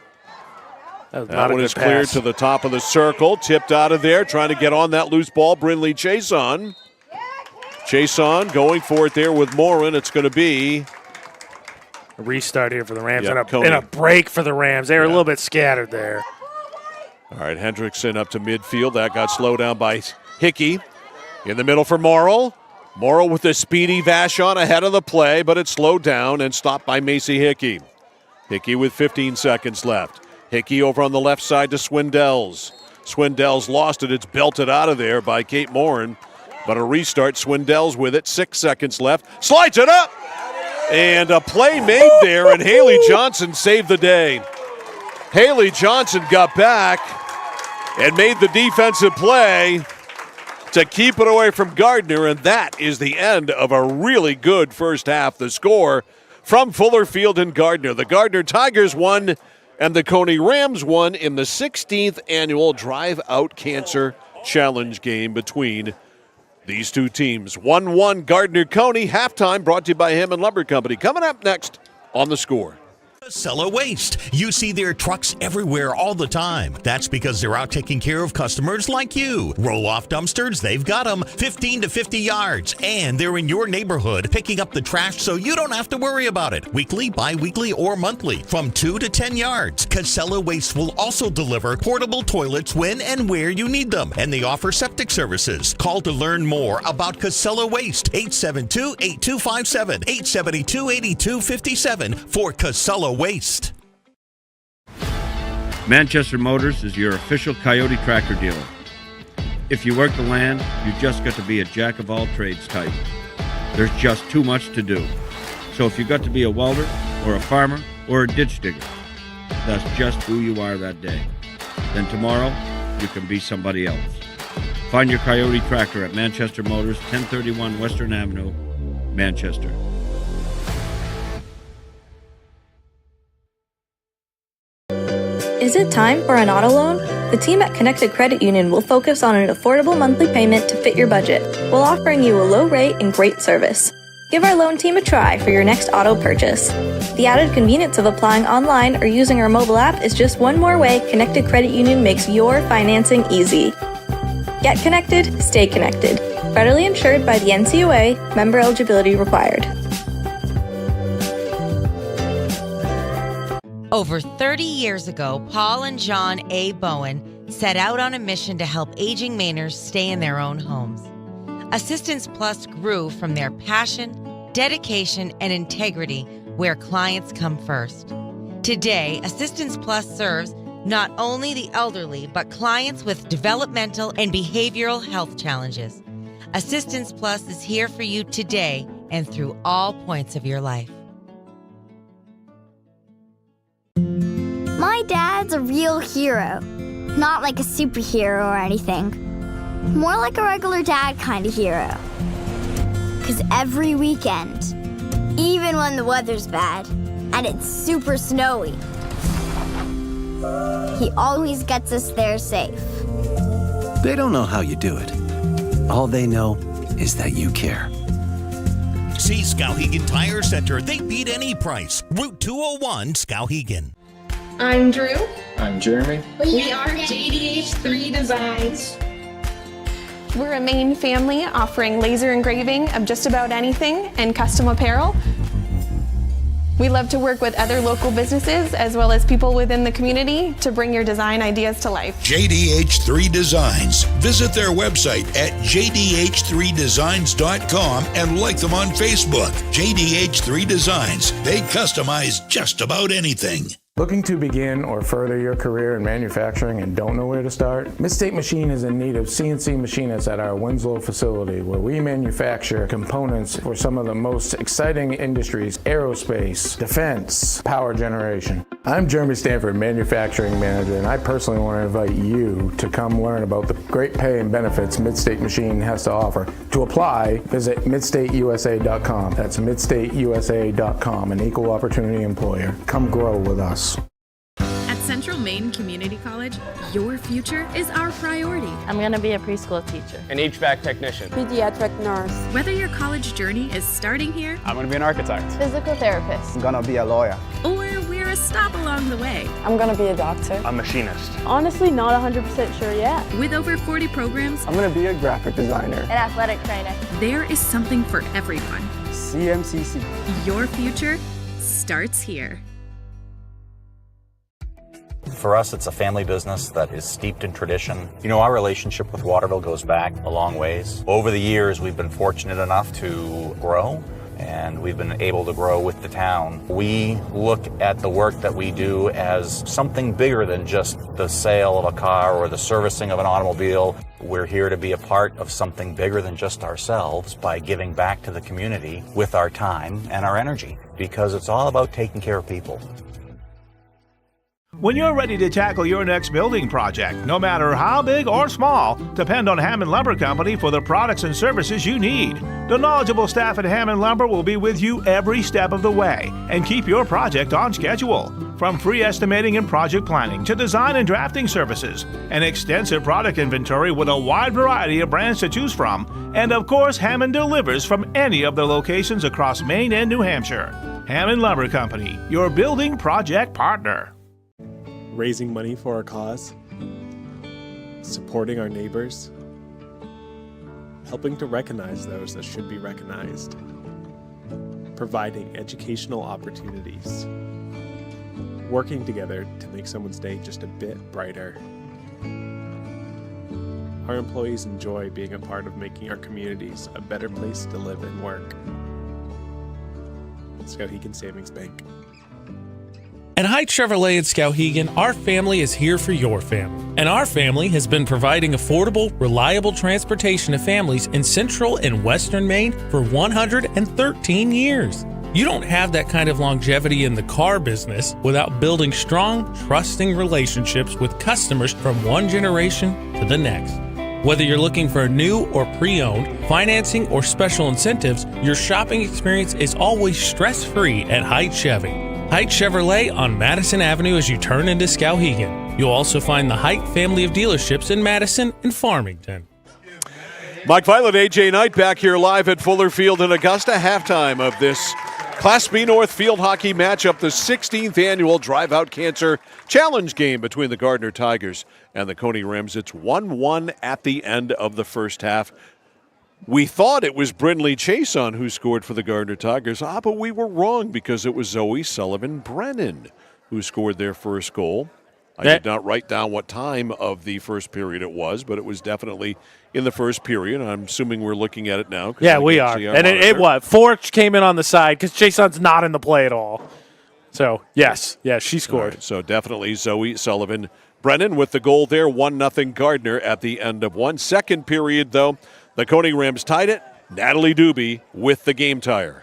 That one is cleared to the top of the circle. Tipped out of there. Trying to get on that loose ball. Brindley Chason. Chason going for it there with Morin. It's going to be a restart here for the Rams, yep, and a break for the Rams. They were a little bit scattered there. All right, Hendrickson up to midfield. That got slowed down by Hickey. In the middle for Morrill. Morrill with the speedy Vachon ahead of the play, but it's slowed down and stopped by Macy Hickey. Hickey with 15 seconds left. Hickey over on the left side to Swindells. Swindells lost it. It's belted out of there by Kate Morin. But a restart. Swindells with it. 6 seconds left. Slides it up! And a play made there, and Haley Johnson saved the day. Haley Johnson got back and made the defensive play to keep it away from Gardiner, and that is the end of a really good first half. The score from Fuller Field and Gardiner. The Gardiner Tigers won, and the Cony Rams won in the 16th annual Drive Out Cancer Challenge game between these two teams. 1-1 Gardiner Cony. Halftime brought to you by Hammond Lumber Company. Coming up next on The Score. Casella Waste. You see their trucks everywhere all the time. That's because they're out taking care of customers like you. Roll-off dumpsters, they've got them 15 to 50 yards. And they're in your neighborhood picking up the trash so you don't have to worry about it. Weekly, bi-weekly, or monthly from 2 to 10 yards. Casella Waste will also deliver portable toilets when and where you need them. And they offer septic services. Call to learn more about Casella Waste. 872-8257, 872-8257 for Casella Waste. Manchester Motors is your official Coyote tractor dealer. If you work the land, you just got to be a jack of all trades type. There's just too much to do. So if you got to be a welder or a farmer or a ditch digger, that's just who you are that day. Then tomorrow, you can be somebody else. Find your Coyote tractor at Manchester Motors, 1031 Western Avenue, Manchester. Is it time for an auto loan? The team at Connected Credit Union will focus on an affordable monthly payment to fit your budget, while offering you a low rate and great service. Give our loan team a try for your next auto purchase. The added convenience of applying online or using our mobile app is just one more way Connected Credit Union makes your financing easy. Get connected, stay connected. Federally insured by the NCUA, member eligibility required. Over 30 years ago, Paul and John A. Bowen set out on a mission to help aging Mainers stay in their own homes. Assistance Plus grew from their passion, dedication, and integrity where clients come first. Today, Assistance Plus serves not only the elderly, but clients with developmental and behavioral health challenges. Assistance Plus is here for you today and through all points of your life. My dad's a real hero. Not like a superhero or anything. More like a regular dad kind of hero. 'Cause every weekend, even when the weather's bad and it's super snowy, he always gets us there safe. They don't know how you do it. All they know is that you care. See Skowhegan Tire Center. They beat any price. Route 201, Skowhegan. I'm Drew. I'm Jeremy. We are JDH3 Designs. We're a Maine family offering laser engraving of just about anything and custom apparel. We love to work with other local businesses as well as people within the community to bring your design ideas to life. JDH3 Designs. Visit their website at jdh3designs.com and like them on Facebook. JDH3 Designs. They customize just about anything. Looking to begin or further your career in manufacturing and don't know where to start? Mid-State Machine is in need of CNC machinists at our Winslow facility, where we manufacture components for some of the most exciting industries: aerospace, defense, power generation. I'm Jeremy Stanford, manufacturing manager, and I personally want to invite you to come learn about the great pay and benefits Mid-State Machine has to offer. To apply, visit midstateusa.com. That's midstateusa.com, an equal opportunity employer. Come grow with us. At Central Maine Community College, your future is our priority. I'm going to be a preschool teacher. An HVAC technician. Pediatric nurse. Whether your college journey is starting here, I'm going to be an architect. Physical therapist. I'm gonna be a lawyer. or we're a stop along the way. I'm going to be a doctor. A machinist. Honestly, not 100% sure yet. With over 40 programs, I'm going to be a graphic designer. An athletic trainer. there is something for everyone. CMCC. Your future starts here. For us, it's a family business that is steeped in tradition. You know, our relationship with Waterville goes back a long ways. Over the years, we've been fortunate enough to grow, and we've been able to grow with the town. We look at the work that we do as something bigger than just the sale of a car or the servicing of an automobile. We're here to be a part of something bigger than just ourselves by giving back to the community with our time and our energy, because it's all about taking care of people. When you're ready to tackle your next building project, no matter how big or small, depend on Hammond Lumber Company for the products and services you need. The knowledgeable staff at Hammond Lumber will be with you every step of the way and keep your project on schedule. From free estimating and project planning to design and drafting services, an extensive product inventory with a wide variety of brands to choose from, and of course, Hammond delivers from any of the locations across Maine and New Hampshire. Hammond Lumber Company, your building project partner. Raising money for our cause, supporting our neighbors, helping to recognize those that should be recognized, providing educational opportunities, working together to make someone's day just a bit brighter. Our employees enjoy being a part of making our communities a better place to live and work. Skowhegan Savings Bank. At Haight Chevrolet in Skowhegan, our family is here for your family. And our family has been providing affordable, reliable transportation to families in central and western Maine for 113 years. You don't have that kind of longevity in the car business without building strong, trusting relationships with customers from one generation to the next. Whether you're looking for new or pre-owned, financing, or special incentives, your shopping experience is always stress-free at Haight Chevy. Haight Chevrolet on Madison Avenue as you turn into Skowhegan. You'll also find the Haight family of dealerships in Madison and Farmington. Mike Violet, AJ Knight back here live at Fuller Field in Augusta. Halftime of this Class B North field hockey matchup, the 16th annual Drive Out Cancer Challenge game between the Gardiner Tigers and the Cony Rams. It's 1-1 at the end of the first half. We thought it was Brindley Chason who scored for the Gardiner Tigers, but we were wrong because it was Zoe Sullivan-Brennan who scored their first goal. I did not write down what time of the first period it was, but it was definitely in the first period. I'm assuming we're looking at it now. Yeah, we are. And it was. Forge came in on the side because Jason's not in the play at all. So, yes, she scored. Right, so definitely Zoe Sullivan-Brennan with the goal there, 1-0 Gardiner at the end of one. Second period, though, the Cony Rams tied it. Natalie Doobie with the game tire.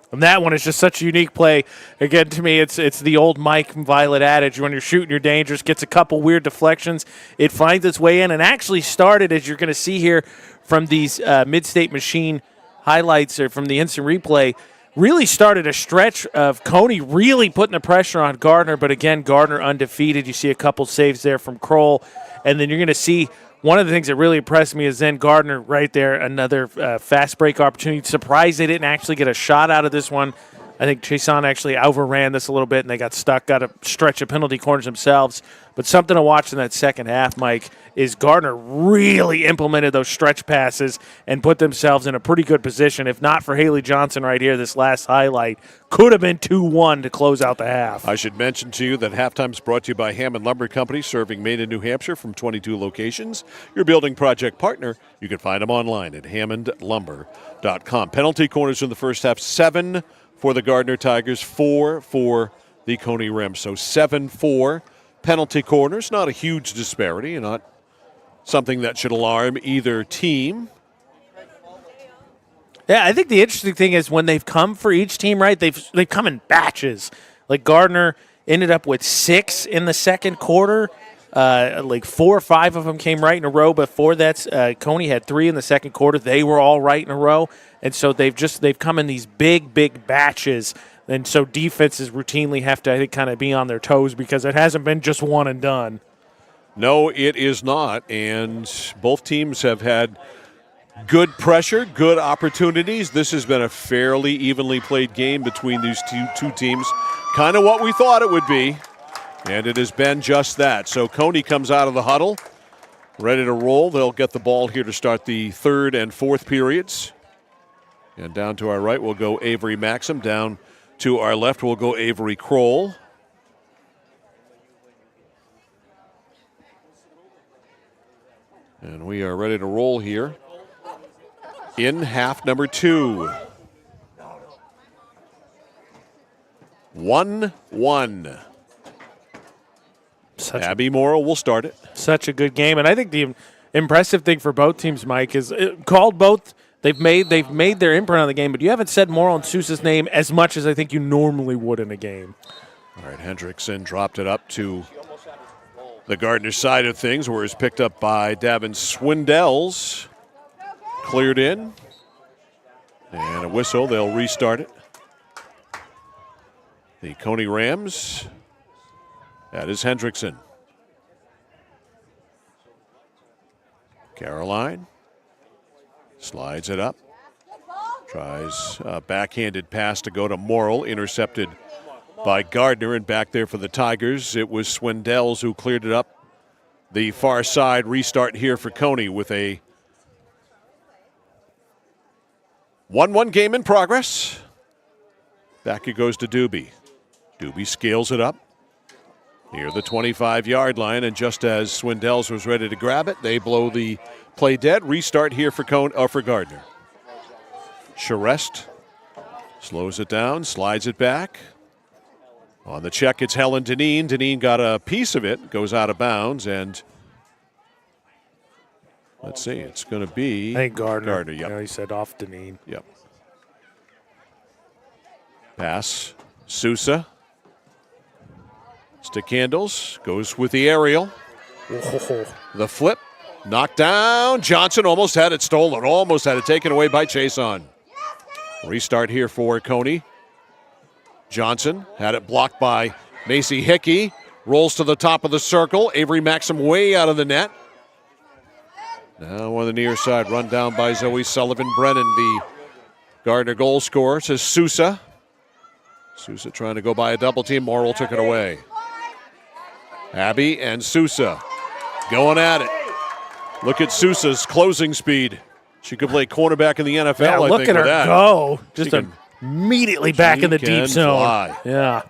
And that one is just such a unique play. Again, to me, it's the old Mike Violet adage, when you're shooting, you're dangerous, gets a couple weird deflections, it finds its way in, and actually started, as you're going to see here from these Mid-State Machine highlights or from the instant replay, really started a stretch of Cony really putting the pressure on Gardiner, but again, Gardiner undefeated. You see a couple saves there from Kroll, and then you're going to see one of the things that really impressed me is then Gardiner right there, another fast break opportunity. Surprised they didn't actually get a shot out of this one. I think Chason actually overran this a little bit, and they got stuck, got to stretch of penalty corners themselves. But something to watch in that second half, Mike, is Gardiner really implemented those stretch passes and put themselves in a pretty good position. If not for Haley Johnson right here, this last highlight could have been 2-1 to close out the half. I should mention to you that halftime is brought to you by Hammond Lumber Company, serving Maine and New Hampshire from 22 locations. Your building project partner. You can find them online at hammondlumber.com. Penalty corners in the first half, 7 for the Gardiner Tigers, 4 for the Cony Rams. So 7-4 penalty corners. Not a huge disparity and not something that should alarm either team. Yeah, I think the interesting thing is when they've come for each team, right, they've come in batches. Like Gardiner ended up with 6 in the second quarter. Like 4 or 5 of them came right in a row. Before that, Cony had 3 in the second quarter. They were all right in a row. And so they've come in these big batches. And so defenses routinely have to, I think, kind of be on their toes because it hasn't been just one and done. No, it is not. And both teams have had good pressure, good opportunities. This has been a fairly evenly played game between these two teams. Kind of what we thought it would be. And it has been just that. So Cony comes out of the huddle, ready to roll. They'll get the ball here to start the third and fourth periods. And down to our right will go Avery Maxim. Down to our left will go Avery Kroll. And we are ready to roll here in half number 2. 1-1. Abby Morrow will start it. Such a good game. And I think the impressive thing for both teams, Mike, is called both. They've made their imprint on the game, but you haven't said Morrow and Sousa's name as much as I think you normally would in a game. All right, Hendrickson dropped it up to the Gardiner side of things, where it's picked up by Davin Swindells. Cleared in. And a whistle. They'll restart it. The Cony Rams. That is Hendrickson. Caroline slides it up. Tries a backhanded pass to go to Morrill, intercepted by Gardiner, and back there for the Tigers, it was Swindells who cleared it up the far side. Restart here for Cony with a 1-1 game in progress. Back it goes to Doobie. Doobie scales it up near the 25-yard line, and just as Swindells was ready to grab it, they blow the play dead. Restart here for Gardiner. Charest slows it down, slides it back. On the check, it's Helen Deneen. Deneen got a piece of it, goes out of bounds, and let's see, it's going to be... I think Gardiner. Gardiner, yep. Yeah, he said off Deneen. Yep. Pass, Sousa. Stick handles, goes with the aerial. Whoa. The flip, knocked down. Johnson almost had it stolen, almost had it taken away by Chason. Restart here for Cony. Johnson had it blocked by Macy Hickey. Rolls to the top of the circle. Avery Maxim way out of the net. Now on the near side, run down by Zoe Sullivan Brennan, the Gardiner goal scorer, to Sousa. Sousa trying to go by a double team. Morrill took it away. Abby and Sousa going at it. Look at Sousa's closing speed. She could play cornerback in the NFL, Yeah, I look think, at her for that. go. Just immediately back in the deep zone. Fly. Yeah.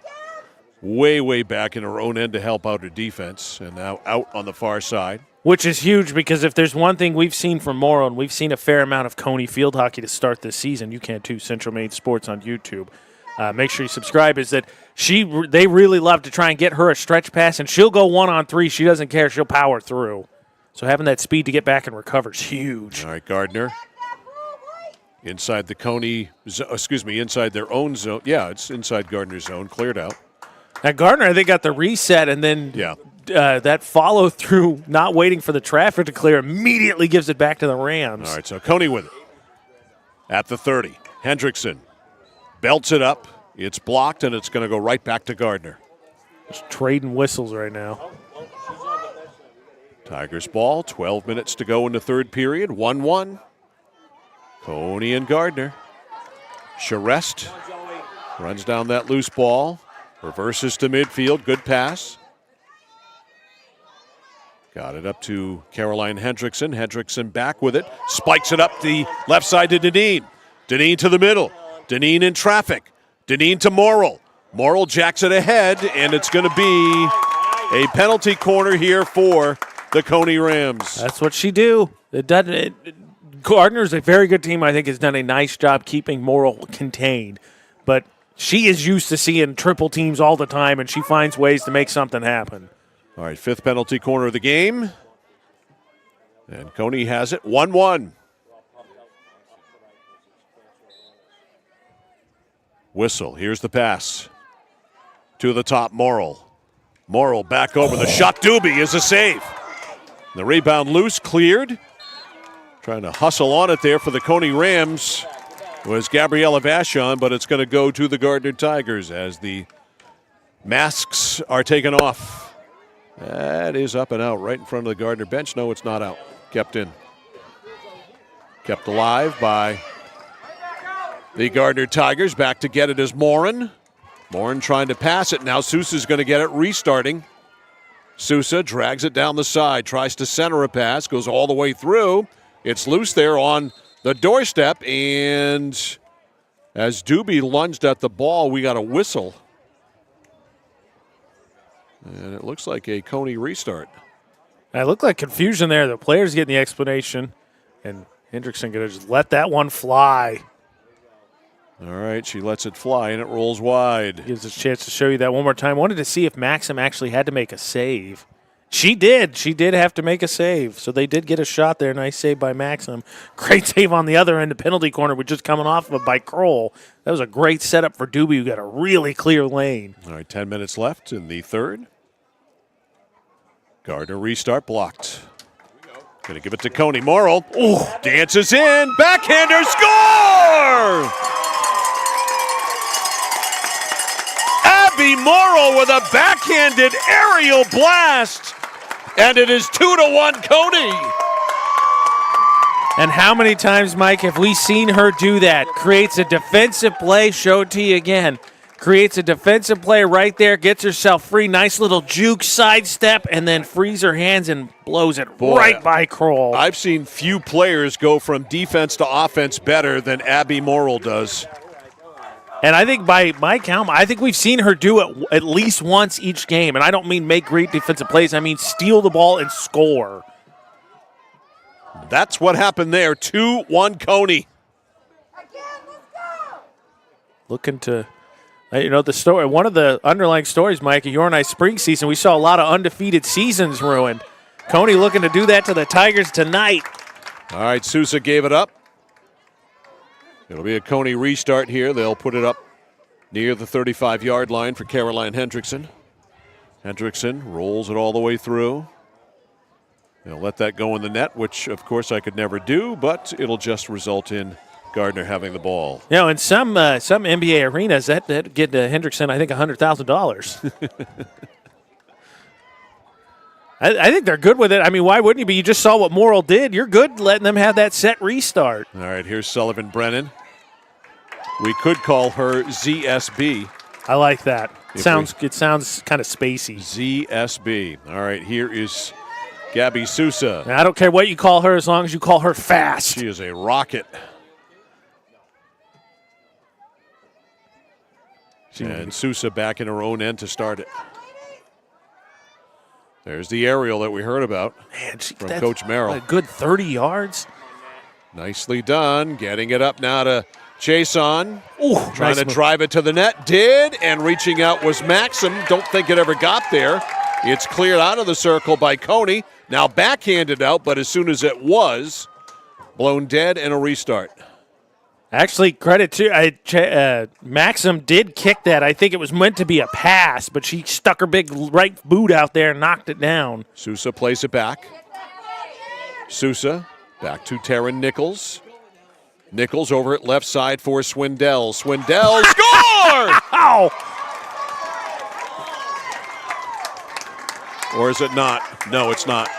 Way back in her own end to help out her defense, and now out on the far side. Which is huge, because if there's one thing we've seen from Morrill, and we've seen a fair amount of Cony field hockey to start this season, you can too, Central Maine Sports on YouTube. Make sure you subscribe, is that they really love to try and get her a stretch pass, and she'll go 1-on-3. She doesn't care. She'll power through. So having that speed to get back and recover is huge. All right, Gardiner. Inside the Cony, inside their own zone. Yeah, it's inside Gardiner's zone, cleared out. Now, Gardiner, they got the reset, and then that follow through, not waiting for the traffic to clear, immediately gives it back to the Rams. All right, so Cony with it. At the 30, Hendrickson belts it up. It's blocked, and it's going to go right back to Gardiner. Just trading whistles right now. Tigers ball, 12 minutes to go in the third period, 1-1. Cony and Gardiner. Charest runs down that loose ball, reverses to midfield, good pass. Got it up to Caroline Hendrickson. Hendrickson back with it, spikes it up the left side to Deneen. Deneen to the middle. Deneen in traffic. Deneen to Morrill. Morrill jacks it ahead, and it's going to be a penalty corner here for the Cony Rams. That's what she do. Gardiner's a very good team. I think has done a nice job keeping Morrill contained. But she is used to seeing triple teams all the time, and she finds ways to make something happen. All right, fifth penalty corner of the game. And Cony has it, 1-1. Whistle, here's the pass. To the top, Morrill. Morrill back over the shot. Doobie is a save. The rebound loose, cleared. Trying to hustle on it there for the Cony Rams was Gabriella Vachon, but it's going to go to the Gardiner Tigers as the masks are taken off. That is up and out right in front of the Gardiner bench. No, it's not out. Kept in. Kept alive by the Gardiner Tigers. Back to get it is Morin. Morin trying to pass it. Now Sousa's going to get it, restarting. Sousa drags it down the side, tries to center a pass, goes all the way through. It's loose there on the doorstep, and as Doobie lunged at the ball, we got a whistle. And it looks like a Cony restart. It looked like confusion there. The players getting the explanation, and Hendrickson going to just let that one fly. All right, she lets it fly, and it rolls wide. Gives us a chance to show you that one more time. Wanted to see if Maxim actually had to make a save. She did. She did have to make a save. So they did get a shot there. Nice save by Maxim. Great save on the other end. The penalty corner was just coming off of it by Kroll. That was a great setup for Doobie, who got a really clear lane. All right, 10 minutes left in the third. Gardiner restart blocked. Going to give it to Cony. Morrill dances in. Backhander score! Abby Morrill with a backhanded aerial blast. And it is 2-1 Cony. And how many times, Mike, have we seen her do that? Creates a defensive play, show it to you again. Creates a defensive play right there, gets herself free, nice little juke sidestep, and then frees her hands and blows it right by Kroll. I've seen few players go from defense to offense better than Abby Morrill does. And I think by my count, I think we've seen her do it at least once each game. And I don't mean make great defensive plays. I mean steal the ball and score. That's what happened there. 2-1 Cony. Looking to, the story. One of the underlying stories, Mike, of your and I spring season, we saw a lot of undefeated seasons ruined. Cony looking to do that to the Tigers tonight. All right, Sousa gave it up. It'll be a Cony restart here. They'll put it up near the 35-yard line for Caroline Hendrickson. Hendrickson rolls it all the way through. They'll let that go in the net, which, of course, I could never do, but it'll just result in Gardiner having the ball. In some NBA arenas, that get Hendrickson, I think, $100,000. I think they're good with it. I mean, why wouldn't you be? You just saw what Morrill did. You're good letting them have that set restart. All right, here's Sullivan Brennan. We could call her ZSB. I like that. It sounds kind of spacey. ZSB. All right, here is Gabby Sousa. Now, I don't care what you call her as long as you call her fast. She is a rocket. And Sousa back in her own end to start it. There's the aerial that we heard about from Coach Merrill. A good 30 yards. Nicely done. Getting it up now to Chason. Trying nice to drive it to the net. Did, and reaching out was Maxim. Don't think it ever got there. It's cleared out of the circle by Cony. Now backhanded out, but as soon as it was, blown dead and a restart. Actually, credit to Maxim did kick that. I think it was meant to be a pass, but she stuck her big right boot out there and knocked it down. Sousa plays it back. Sousa back to Taryn Nichols. Nichols over at left side for Swindell. Swindell scored! Ow! Or is it not? No, it's not.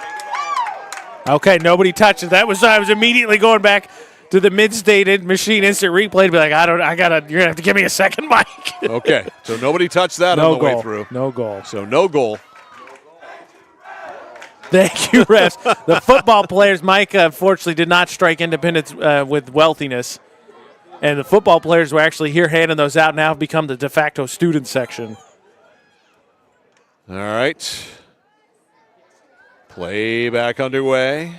Okay, nobody touches. I was immediately going back to the mid-stated machine instant replay to be like, you're going to have to give me a second, Mike. Okay, so nobody touched that on the way through. No goal. So no goal. Thank you, refs. The football players, Mike, unfortunately did not strike Independence with wealthiness. And the football players were actually here handing those out, now have become the de facto student section. All right. Play back underway.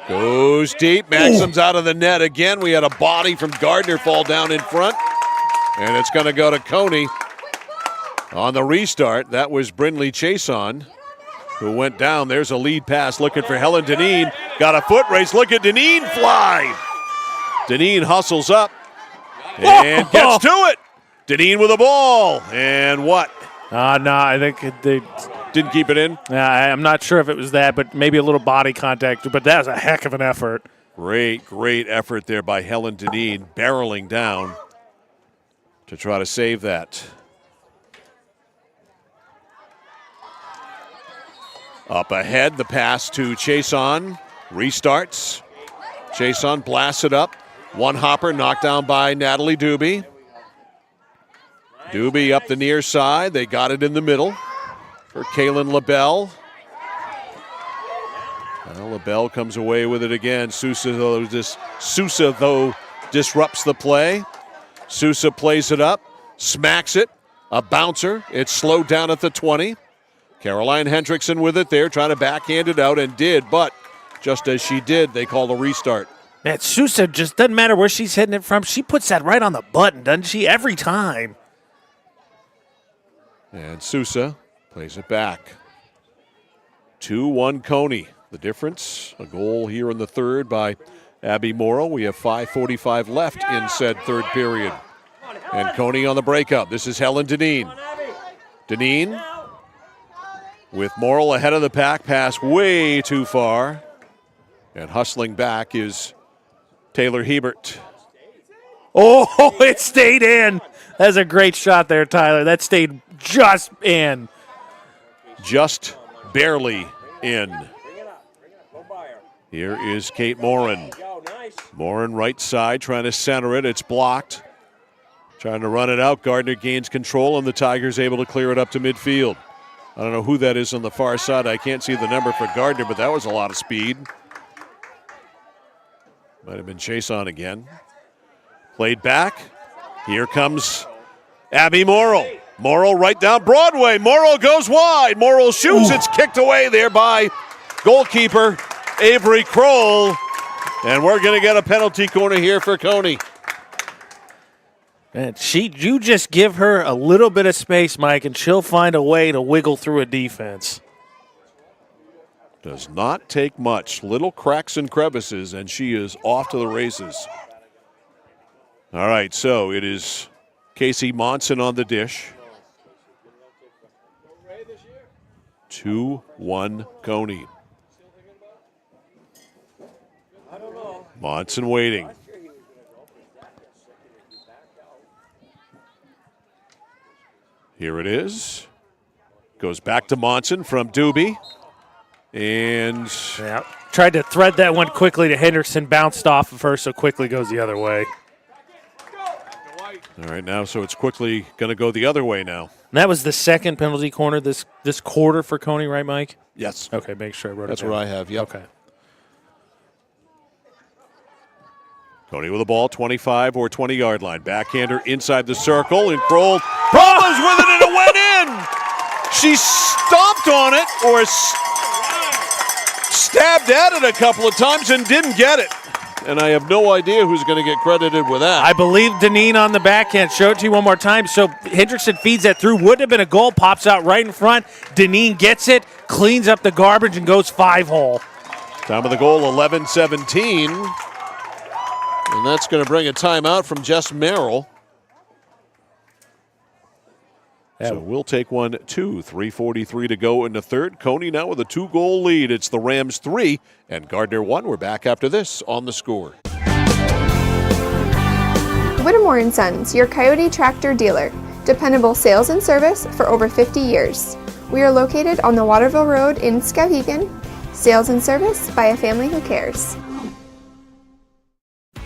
Goes deep. Maxim's out of the net again. We had a body from Gardiner fall down in front. And it's going to go to Cony on the restart. That was Brindley Chason who went down. There's a lead pass looking for Helen Deneen. Got a foot race. Look at Deneen fly. Deneen hustles up and gets to it. Deneen with the ball. And what? No, I think they didn't keep it in. I'm not sure if it was that, but maybe a little body contact. But that was a heck of an effort. Great effort there by Helen Deneen, barreling down to try to save that. Up ahead, the pass to Chason. Restarts. Chason blasts it up. One hopper knocked down by Natalie Doobie. Doobie up the near side. They got it in the middle for Kaylin LaBelle. Well, LaBelle comes away with it again. Sousa, though, disrupts the play. Sousa plays it up, smacks it, a bouncer. It's slowed down at the 20. Caroline Hendrickson with it there, trying to backhand it out, and did, but just as she did, they call a restart. Man, Sousa just doesn't matter where she's hitting it from. She puts that right on the button, doesn't she? Every time. And Sousa plays it back. 2-1 Cony. The difference, a goal here in the third by Abby Morrill. We have 5:45 left in said third period. And Cony on the breakup. This is Helen Deneen. Deneen with Morrill ahead of the pack. Pass way too far. And hustling back is Taylor Hebert. Oh, it stayed in. That's a great shot there, Tyler. That stayed just in. Just barely in. Here is Kate Morin. Morin right side trying to center it. It's blocked. Trying to run it out. Gardiner gains control, and the Tigers able to clear it up to midfield. I don't know who that is on the far side. I can't see the number for Gardiner, but that was a lot of speed. Might have been Chason again. Played back. Here comes Abby Morrill. Morrill right down Broadway. Morrill goes wide. Morrill shoots. Ooh. It's kicked away there by goalkeeper Avery Kroll. And we're going to get a penalty corner here for Cony. And you just give her a little bit of space, Mike, and she'll find a way to wiggle through a defense. Does not take much. Little cracks and crevices, and she is off to the races. All right, so it is Casey Monson on the dish. 2-1 Cony. Monson waiting. Here it is. Goes back to Monson from Doobie. And tried to thread that one quickly to Henderson, bounced off of her, so quickly goes the other way. All right, now so it's quickly going to go the other way now. And that was the second penalty corner this quarter for Cony, right, Mike? Yes. Okay, make sure I wrote That's it down. what I have, yep. Okay. Cony with the ball, 25 or 20-yard line. Backhander inside the circle, and Kroll problems with it, and it went in. She stomped on it or stabbed at it a couple of times and didn't get it. And I have no idea who's going to get credited with that. I believe Deneen on the backhand. Show it to you one more time. So Hendrickson feeds that through. Would have been a goal. Pops out right in front. Deneen gets it, cleans up the garbage, and goes 5-hole. Time of the goal, 11-17. And that's going to bring a timeout from Jess Merrill. So we'll take 1-2. 3:43 to go in the third. Cony now with a 2-goal lead. It's the Rams 3 and Gardiner 1. We're back after this on The Score. Whittemore & Sons, your Coyote tractor dealer. Dependable sales and service for over 50 years. We are located on the Waterville Road in Skowhegan. Sales and service by a family who cares.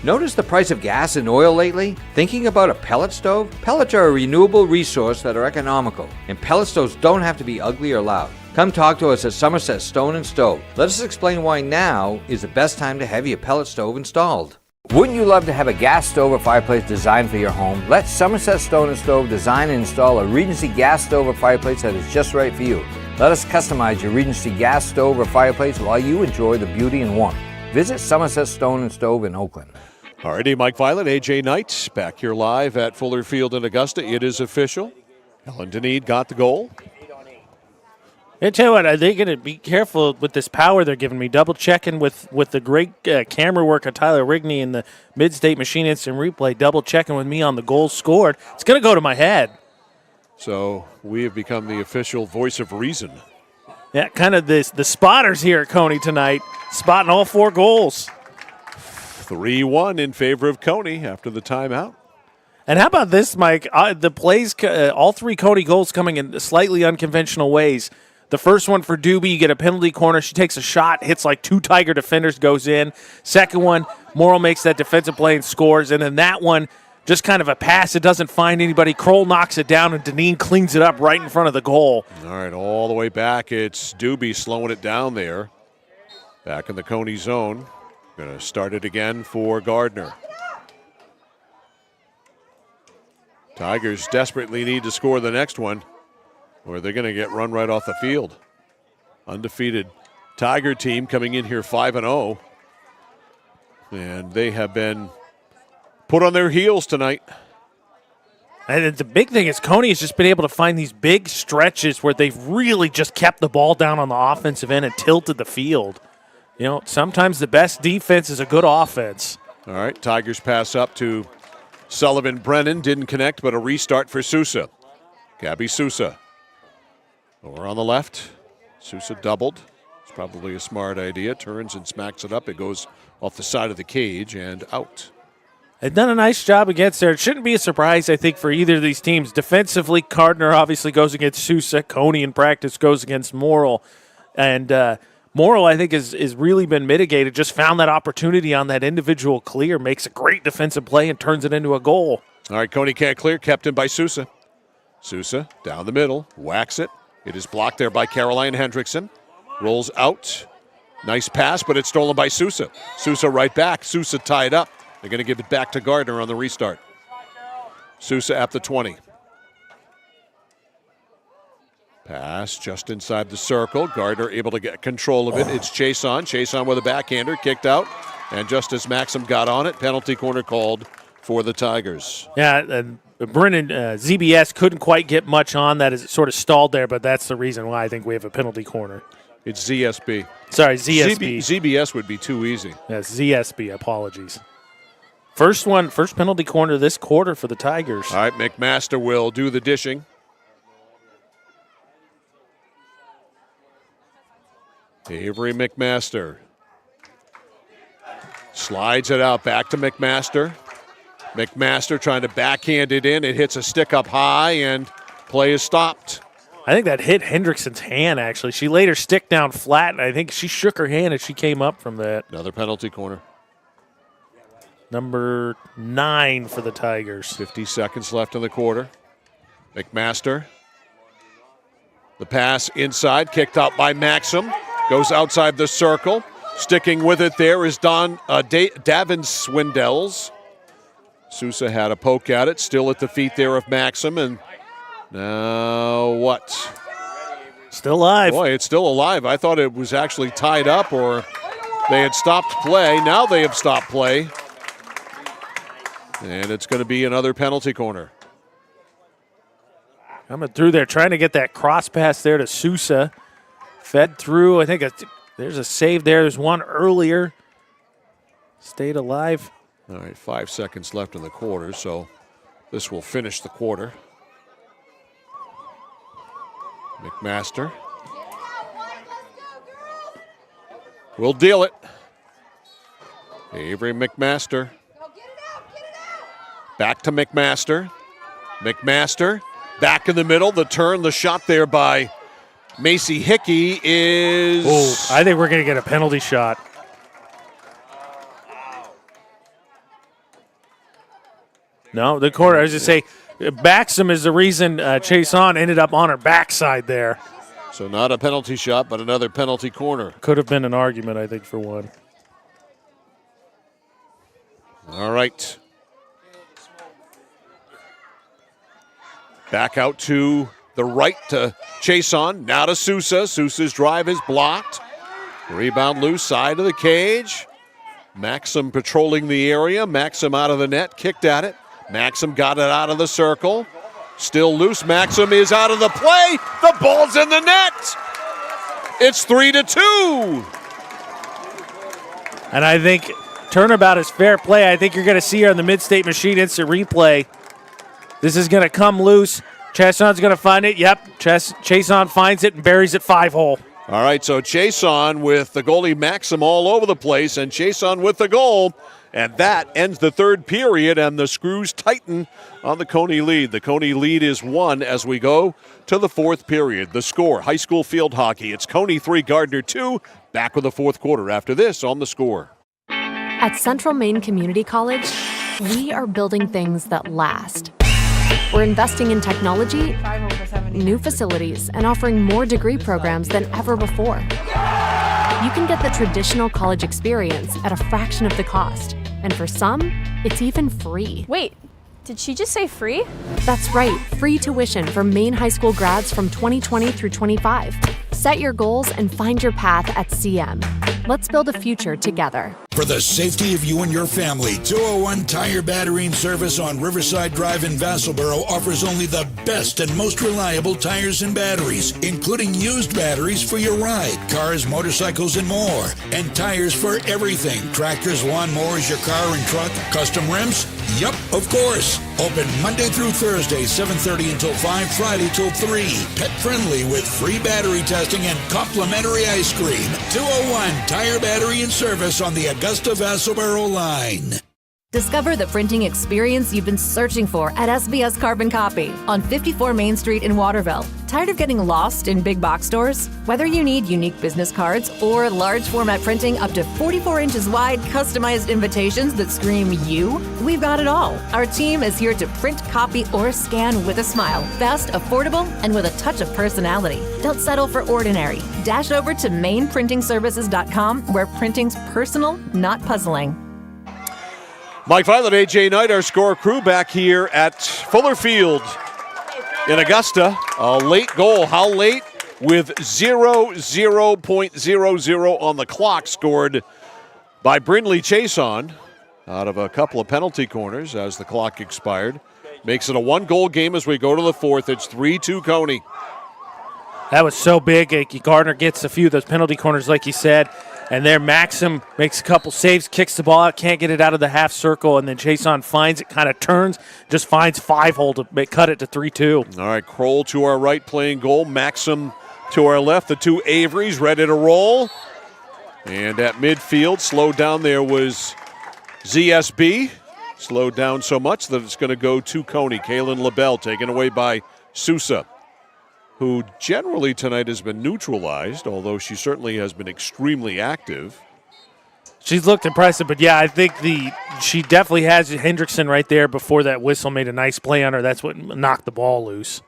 Notice the price of gas and oil lately? Thinking about a pellet stove? Pellets are a renewable resource that are economical, and pellet stoves don't have to be ugly or loud. Come talk to us at Somerset Stone & Stove. Let us explain why now is the best time to have your pellet stove installed. Wouldn't you love to have a gas stove or fireplace designed for your home? Let Somerset Stone & Stove design and install a Regency gas stove or fireplace that is just right for you. Let us customize your Regency gas stove or fireplace while you enjoy the beauty and warmth. Visit Somerset Stone & Stove in Oakland. Alrighty, Mike Violet, AJ Knight, back here live at Fuller Field in Augusta. It is official. Ellen Deneen got the goal. I tell you what, they're going to be careful with this power they're giving me. Double checking with the great camera work of Tyler Rigney and the Mid-State Machine Instant Replay. Double checking with me on the goals scored. It's going to go to my head. So we have become the official voice of reason. Yeah, kind of the spotters here at Cony tonight, spotting all 4 goals. 3-1 in favor of Cony after the timeout. And how about this, Mike? The plays, all 3 Cony goals coming in slightly unconventional ways. The first one for Doobie, you get a penalty corner. She takes a shot, hits like 2 Tiger defenders, goes in. Second one, Morrill makes that defensive play and scores. And then that one, just kind of a pass. It doesn't find anybody. Kroll knocks it down, and Deneen cleans it up right in front of the goal. All right, all the way back. It's Doobie slowing it down there. Back in the Cony zone. Going to start it again for Gardiner. Tigers desperately need to score the next one, or they're going to get run right off the field. Undefeated Tiger team coming in here 5-0. And they have been put on their heels tonight. And the big thing is Cony has just been able to find these big stretches where they've really just kept the ball down on the offensive end and tilted the field. You know, sometimes the best defense is a good offense. All right, Tigers pass up to Sullivan Brennan. Didn't connect, but a restart for Sousa. Gabby Sousa. Over on the left. Sousa doubled. It's probably a smart idea. Turns and smacks it up. It goes off the side of the cage and out. They've done a nice job against there. It shouldn't be a surprise, I think, for either of these teams. Defensively, Gardiner obviously goes against Sousa. Cony in practice goes against Morrill. And Morrill, I think, is really been mitigated. Just found that opportunity on that individual clear, makes a great defensive play and turns it into a goal. All right, Cony can't clear, kept in by Sousa. Sousa down the middle, whacks it. It is blocked there by Caroline Hendrickson. Rolls out. Nice pass, but it's stolen by Sousa. Sousa right back. Sousa tied up. They're going to give it back to Gardiner on the restart. Sousa at the 20. Pass just inside the circle. Gardner able to get control of it. It's Chason. Chason with a backhander, kicked out. And just as Maxim got on it, penalty corner called for the Tigers. Yeah, and Brennan, ZBS couldn't quite get much on that as it sort of stalled there, but that's the reason why I think we have a penalty corner. It's ZSB. Sorry, ZSB. ZBS would be too easy. Yes, ZSB, apologies. First penalty corner this quarter for the Tigers. All right, McMaster will do the dishing. Avery McMaster slides it out back to McMaster. McMaster trying to backhand it in. It hits a stick up high and play is stopped. I think that hit Hendrickson's hand, actually. She laid her stick down flat, and I think she shook her hand as she came up from that. Another penalty corner. Number 9 for the Tigers. 50 seconds left in the quarter. McMaster. The pass inside, kicked out by Maxim. Goes outside the circle. Sticking with it there is Davin Swindells. Sousa had a poke at it, still at the feet there of Maxim, and now what? Still alive. Boy, it's still alive. I thought it was actually tied up or they had stopped play. Now they have stopped play. And it's going to be another penalty corner. Coming through there, trying to get that cross pass there to Sousa. Fed through. I think there's a save there. There's one earlier. Stayed alive. All right, 5 seconds left in the quarter, so this will finish the quarter. McMaster will deal it. Avery McMaster. Back to McMaster. McMaster back in the middle. The turn, the shot there by Macy Hickey is... Oh, I think we're going to get a penalty shot. No, the corner, I was just say, Maxim is the reason Chason ended up on her backside there. So not a penalty shot, but another penalty corner. Could have been an argument, I think, for one. All right. Back out to the right to Chason. Now to Sousa. Sousa's drive is blocked. Rebound loose, side of the cage. Maxim patrolling the area. Maxim out of the net, kicked at it. Maxim got it out of the circle. Still loose. Maxim is out of the play. The ball's in the net. It's 3-2. And I think turnabout is fair play. I think you're going to see her on the Mid-State Machine instant replay. This is going to come loose. Chason's going to find it. Yep, Chason finds it and buries it 5-hole. All right, so Chason with the goalie Maxim all over the place, and Chason with the goal. And that ends the third period, and the screws tighten on the Cony lead. The Cony lead is 1 as we go to the fourth period. The score, high school field hockey. It's Cony 3, Gardiner 2. Back with the fourth quarter after this on The Score. At Central Maine Community College, we are building things that last. We're investing in technology, new facilities, and offering more degree programs than ever before. You can get the traditional college experience at a fraction of the cost. And for some, it's even free. Wait, did she just say free? That's right, free tuition for Maine high school grads from 2020 through 25. Set your goals and find your path at CM. Let's build a future together. For the safety of you and your family, 201 Tire Battery and Service on Riverside Drive in Vassalboro offers only the best and most reliable tires and batteries, including used batteries for your ride, cars, motorcycles, and more. And tires for everything. Tractors, lawnmowers, your car and truck, custom rims? Yup, of course. Open Monday through Thursday, 7:30 until 5, Friday till 3. Pet friendly with free battery testing and complimentary ice cream. 201 Tire Battery and Service on the Augusta Vassalboro line. Discover the printing experience you've been searching for at SBS Carbon Copy on 54 Main Street in Waterville. Tired of getting lost in big box stores? Whether you need unique business cards or large format printing up to 44 inches wide, customized invitations that scream you, we've got it all. Our team is here to print, copy, or scan with a smile. Fast, affordable, and with a touch of personality. Don't settle for ordinary. Dash over to mainprintingservices.com where printing's personal, not puzzling. Mike Violet, AJ Knight, our score crew back here at Fuller Field in Augusta. A late goal. How late? With 0.00 on the clock, scored by Brindley Chason out of a couple of penalty corners as the clock expired. Makes it a one-goal game as we go to the fourth. It's 3-2 Cony. That was so big. Gardiner gets a few of those penalty corners, like you said. And there, Maxim makes a couple saves, kicks the ball out, can't get it out of the half circle, and then Chason finds it, kind of turns, just finds 5-hole to cut it to 3-2. All right, Kroll to our right playing goal. Maxim to our left. The two Averys ready to roll. And at midfield, slowed down there was ZSB. Slowed down so much that it's going to go to Cony. Kaylin LaBelle taken away by Sousa, who generally tonight has been neutralized, although she certainly has been extremely active. She's looked impressive, but yeah, I think she definitely has Hendrickson right there before that whistle made a nice play on her. That's what knocked the ball loose.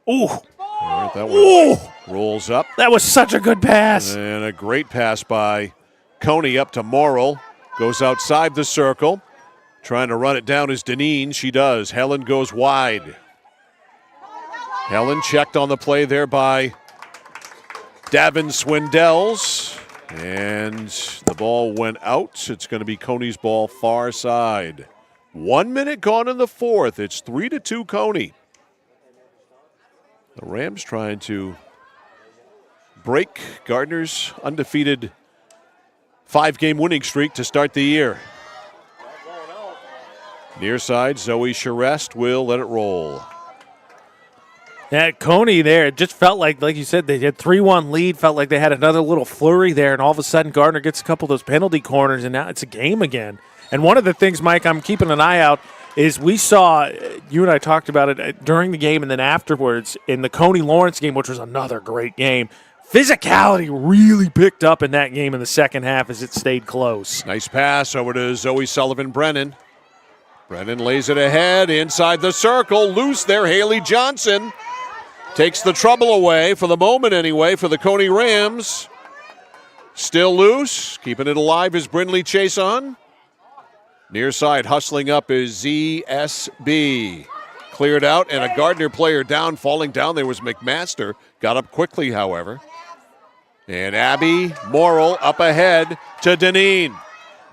Ooh. All right, that one rolls up. That was such a good pass. And a great pass by Cony up to Morrill. Goes outside the circle. Trying to run it down is Deneen. She does. Helen goes wide. Helen checked on the play there by Davin Swindells. And the ball went out. It's going to be Cony's ball far side. 1 minute gone in the fourth. It's 3-2 Cony. The Rams trying to break Gardiner's undefeated 5-game winning streak to start the year. Near side, Zoe Charest will let it roll. Yeah, Cony there, it just felt like you said, they had 3-1 lead, felt like they had another little flurry there, and all of a sudden Gardiner gets a couple of those penalty corners, and now it's a game again. And one of the things, Mike, I'm keeping an eye out, is we saw, you and I talked about it during the game and then afterwards, in the Cony-Lawrence game, which was another great game, physicality really picked up in that game in the second half as it stayed close. Nice pass over to Zoe Sullivan-Brennan. Brennan lays it ahead, inside the circle, loose there, Haley Johnson. Takes the trouble away, for the moment anyway, for the Cony Rams. Still loose. Keeping it alive is Brindley Chason. Near side hustling up is ZSB. Cleared out, and a Gardiner player down. Falling down there was McMaster. Got up quickly, however. And Abby Morrill up ahead to Deneen.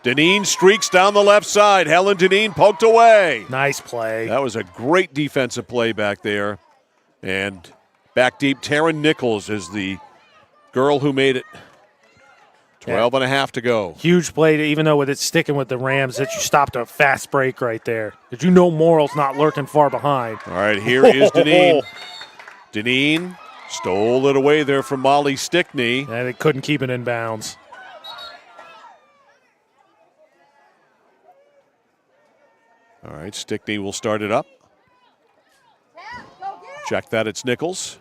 Deneen streaks down the left side. Helen Deneen poked away. Nice play. That was a great defensive play back there. And back deep, Taryn Nichols is the girl who made it. 12 and a half to go. Huge play, even though with it sticking with the Rams, that you stopped a fast break right there. Because you know Morrill's not lurking far behind. All right, here is Deneen. Deneen stole it away there from Molly Stickney. And they couldn't keep it in bounds. All right, Stickney will start it up. Check that, it's Nichols.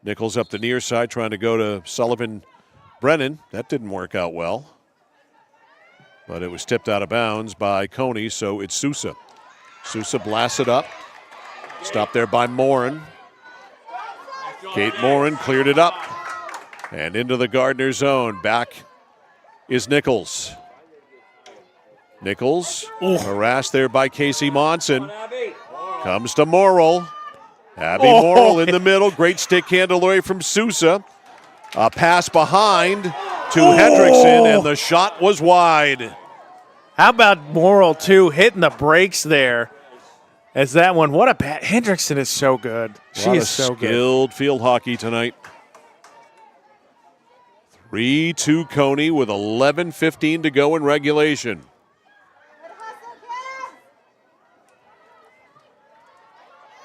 Nichols up the near side trying to go to Sullivan-Brennan. That didn't work out well. But it was tipped out of bounds by Cony, so it's Sousa. Sousa blasts it up. Stopped there by Morin. Kate Morin cleared it up. And into the Gardiner zone. Back is Nichols. Nichols harassed there by Casey Monson. Comes to Morrill. Abby Morrill in the middle. Great stick handle away from Sousa. A pass behind to Hendrickson, and the shot was wide. How about Morrill, too, hitting the brakes there as that one. What a Hendrickson is so good. She is so good. Skilled field hockey tonight. 3-2 Cony with 11:15 to go in regulation.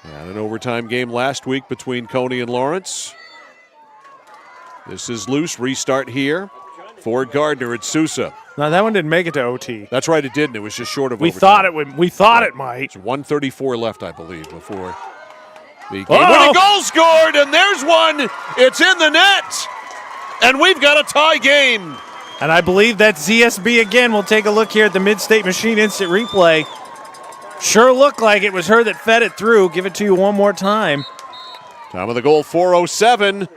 And an overtime game last week between Cony and Lawrence. This is loose. Restart here for Gardiner. It's Sousa. No, that one didn't make it to OT. That's right, it didn't. It was just short of We overtime. thought it would. We thought it might. It's 1:34 left, I believe, before the game-winning goal scored, and there's one. It's in the net, and we've got a tie game. And I believe that's ZSB again. We'll take a look here at the Mid-State Machine instant replay. Sure looked like it was her that fed it through. Give it to you one more time. Time of the goal, 4:07.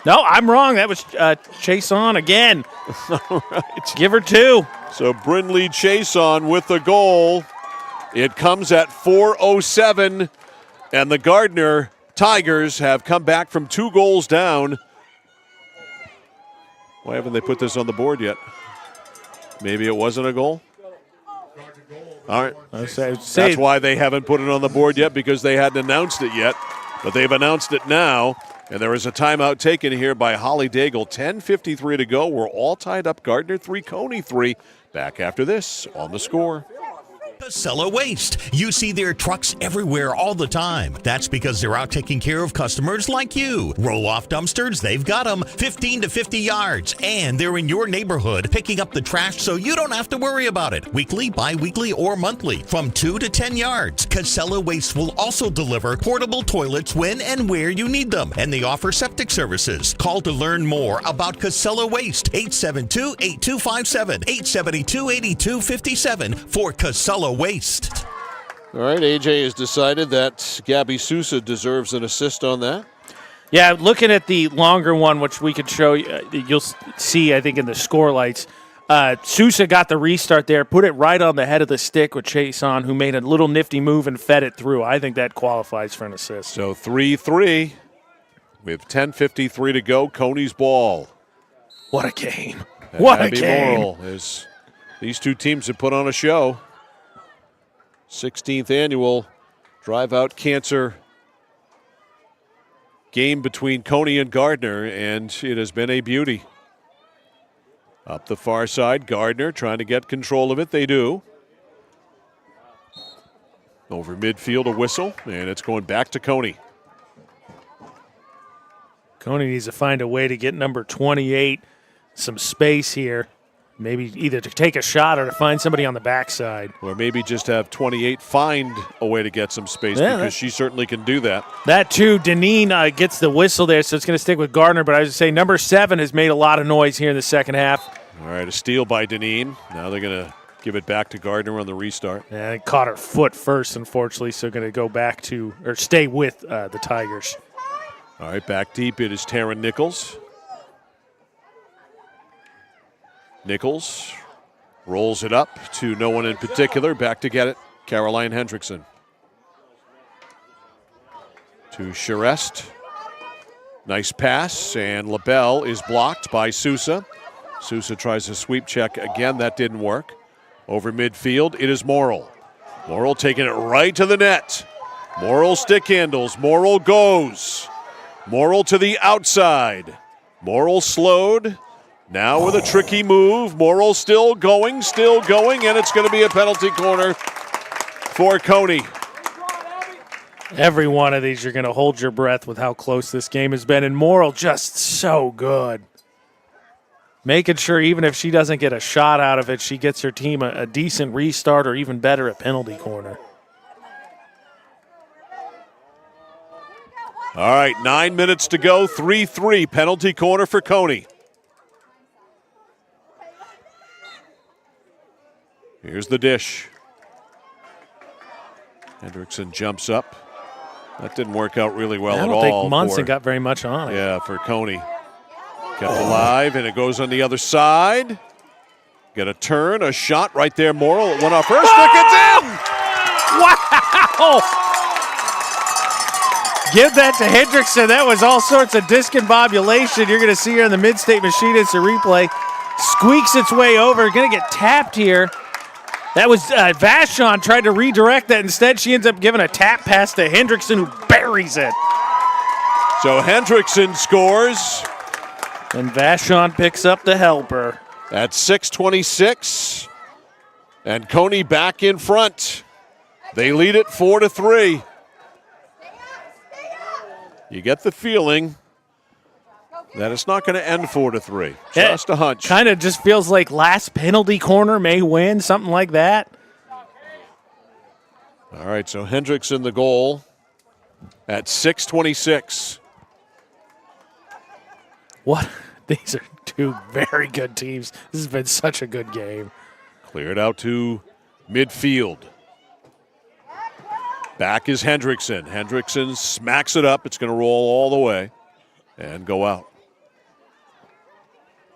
No, I'm wrong. That was Chase on again. All right. Give her two. So Brindley Chason with the goal. It comes at 4:07, and the Gardiner Tigers have come back from 2 goals down. Why haven't they put this on the board yet? Maybe it wasn't a goal? All right. That's why they haven't put it on the board yet, because they hadn't announced it yet. But they've announced it now. And there is a timeout taken here by Holly Daigle. 10:53 to go. We're all tied up. Gardiner 3, Cony 3. Back after this on The Score. Casella Waste. You see their trucks everywhere all the time. That's because they're out taking care of customers like you. Roll-off dumpsters, they've got them 15 to 50 yards. And they're in your neighborhood picking up the trash so you don't have to worry about it. Weekly, bi-weekly, or monthly from 2 to 10 yards. Casella Waste will also deliver portable toilets when and where you need them. And they offer septic services. Call to learn more about Casella Waste. 872-8257, 872-8257 for Casella Waste. All right, AJ has decided that Gabby Sousa deserves an assist on that. Yeah, looking at the longer one, which we could show you, you'll see, I think, in the score lights. Sousa got the restart there, put it right on the head of the stick with Chase on, who made a little nifty move and fed it through. I think that qualifies for an assist. So 3-3 with 10:53 to go. Cony's ball. What a game. What a game. Morrill, as these two teams have put on a show. 16th annual Drive Out Cancer game between Cony and Gardiner, and it has been a beauty. Up the far side, Gardiner trying to get control of it. They do. Over midfield, a whistle, and it's going back to Cony. Cony needs to find a way to get number 28 some space here. Maybe either to take a shot or to find somebody on the backside. Or maybe just have 28 find a way to get some space, because she certainly can do that. That too, Deneen gets the whistle there, so it's going to stick with Gardiner. But I was going to say number 7 has made a lot of noise here in the second half. All right, a steal by Deneen. Now they're going to give it back to Gardiner on the restart. Yeah, it caught her foot first, unfortunately, so going to go back to, or stay with the Tigers. All right, back deep it is Taryn Nichols. Nichols rolls it up to no one in particular. Back to get it, Caroline Hendrickson. To Charest. Nice pass, and LaBelle is blocked by Sousa. Sousa tries a sweep check again. That didn't work. Over midfield, it is Morrill. Morrill taking it right to the net. Morrill stick handles. Morrill goes. Morrill to the outside. Morrill slowed. Now with a tricky move. Morrill still going, and it's going to be a penalty corner for Cony. Every one of these, you're going to hold your breath with how close this game has been. And Morrill just so good. Making sure even if she doesn't get a shot out of it, she gets her team a decent restart, or even better, a penalty corner. All right, 9 minutes to go. 3-3 penalty corner for Cony. Here's the dish. Hendrickson jumps up. That didn't work out really well at all. I don't think Munson got very much on it. Yeah, for Cony. Kept alive, and it goes on the other side. Get a turn, a shot right there. Morrill, it went off her stick. It's in! Wow! Give that to Hendrickson. That was all sorts of discombobulation. You're going to see her in the Mid-State Machine. It's a replay. Squeaks its way over. Going to get tapped here. That was Vachon tried to redirect that. Instead, she ends up giving a tap pass to Hendrickson, who buries it. So Hendrickson scores. And Vachon picks up the helper. At 6:26. And Cony back in front. They lead it 4-3. You get the feeling that it's not going to end 4-3. Just a hunch. Kind of just feels like last penalty corner may win, something like that. All right, so Hendricks in the goal at 6:26. What? These are two very good teams. This has been such a good game. Cleared out to midfield. Back is Hendrickson. Hendrickson smacks it up. It's going to roll all the way and go out.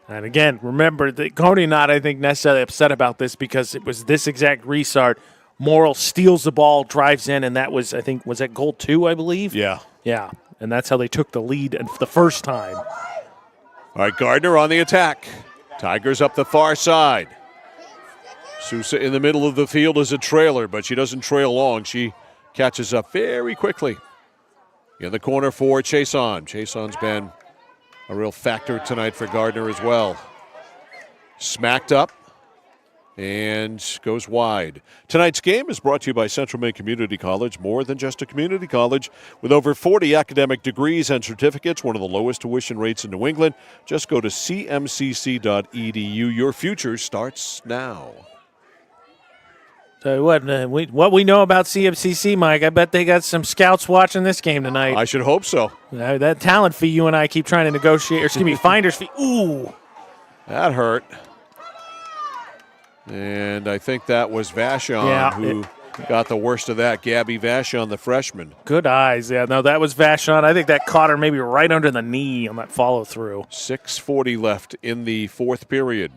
And again, remember that Cony not, I think, necessarily upset about this because it was this exact restart. Morrill steals the ball, drives in, and that was, I think, was that goal 2, I believe? Yeah. Yeah, and that's how they took the lead the first time. All right, Gardiner on the attack. Tigers up the far side. Sousa in the middle of the field is a trailer, but she doesn't trail long. She catches up very quickly. In the corner for Chason. Chason's been a real factor tonight for Gardiner as well. Smacked up and goes wide. Tonight's game is brought to you by Central Maine Community College, more than just a community college. With over 40 academic degrees and certificates, one of the lowest tuition rates in New England. Just go to cmcc.edu. Your future starts now. So what we know about CMCC, Mike, I bet they got some scouts watching this game tonight. I should hope so. That talent fee you and I keep trying to negotiate, or excuse me, finder's fee. Ooh. That hurt. And I think that was Vachon who got the worst of that. Gabby Vachon, the freshman. Good eyes. Yeah, no, that was Vachon. I think that caught her maybe right under the knee on that follow-through. 6:40 left in the fourth period.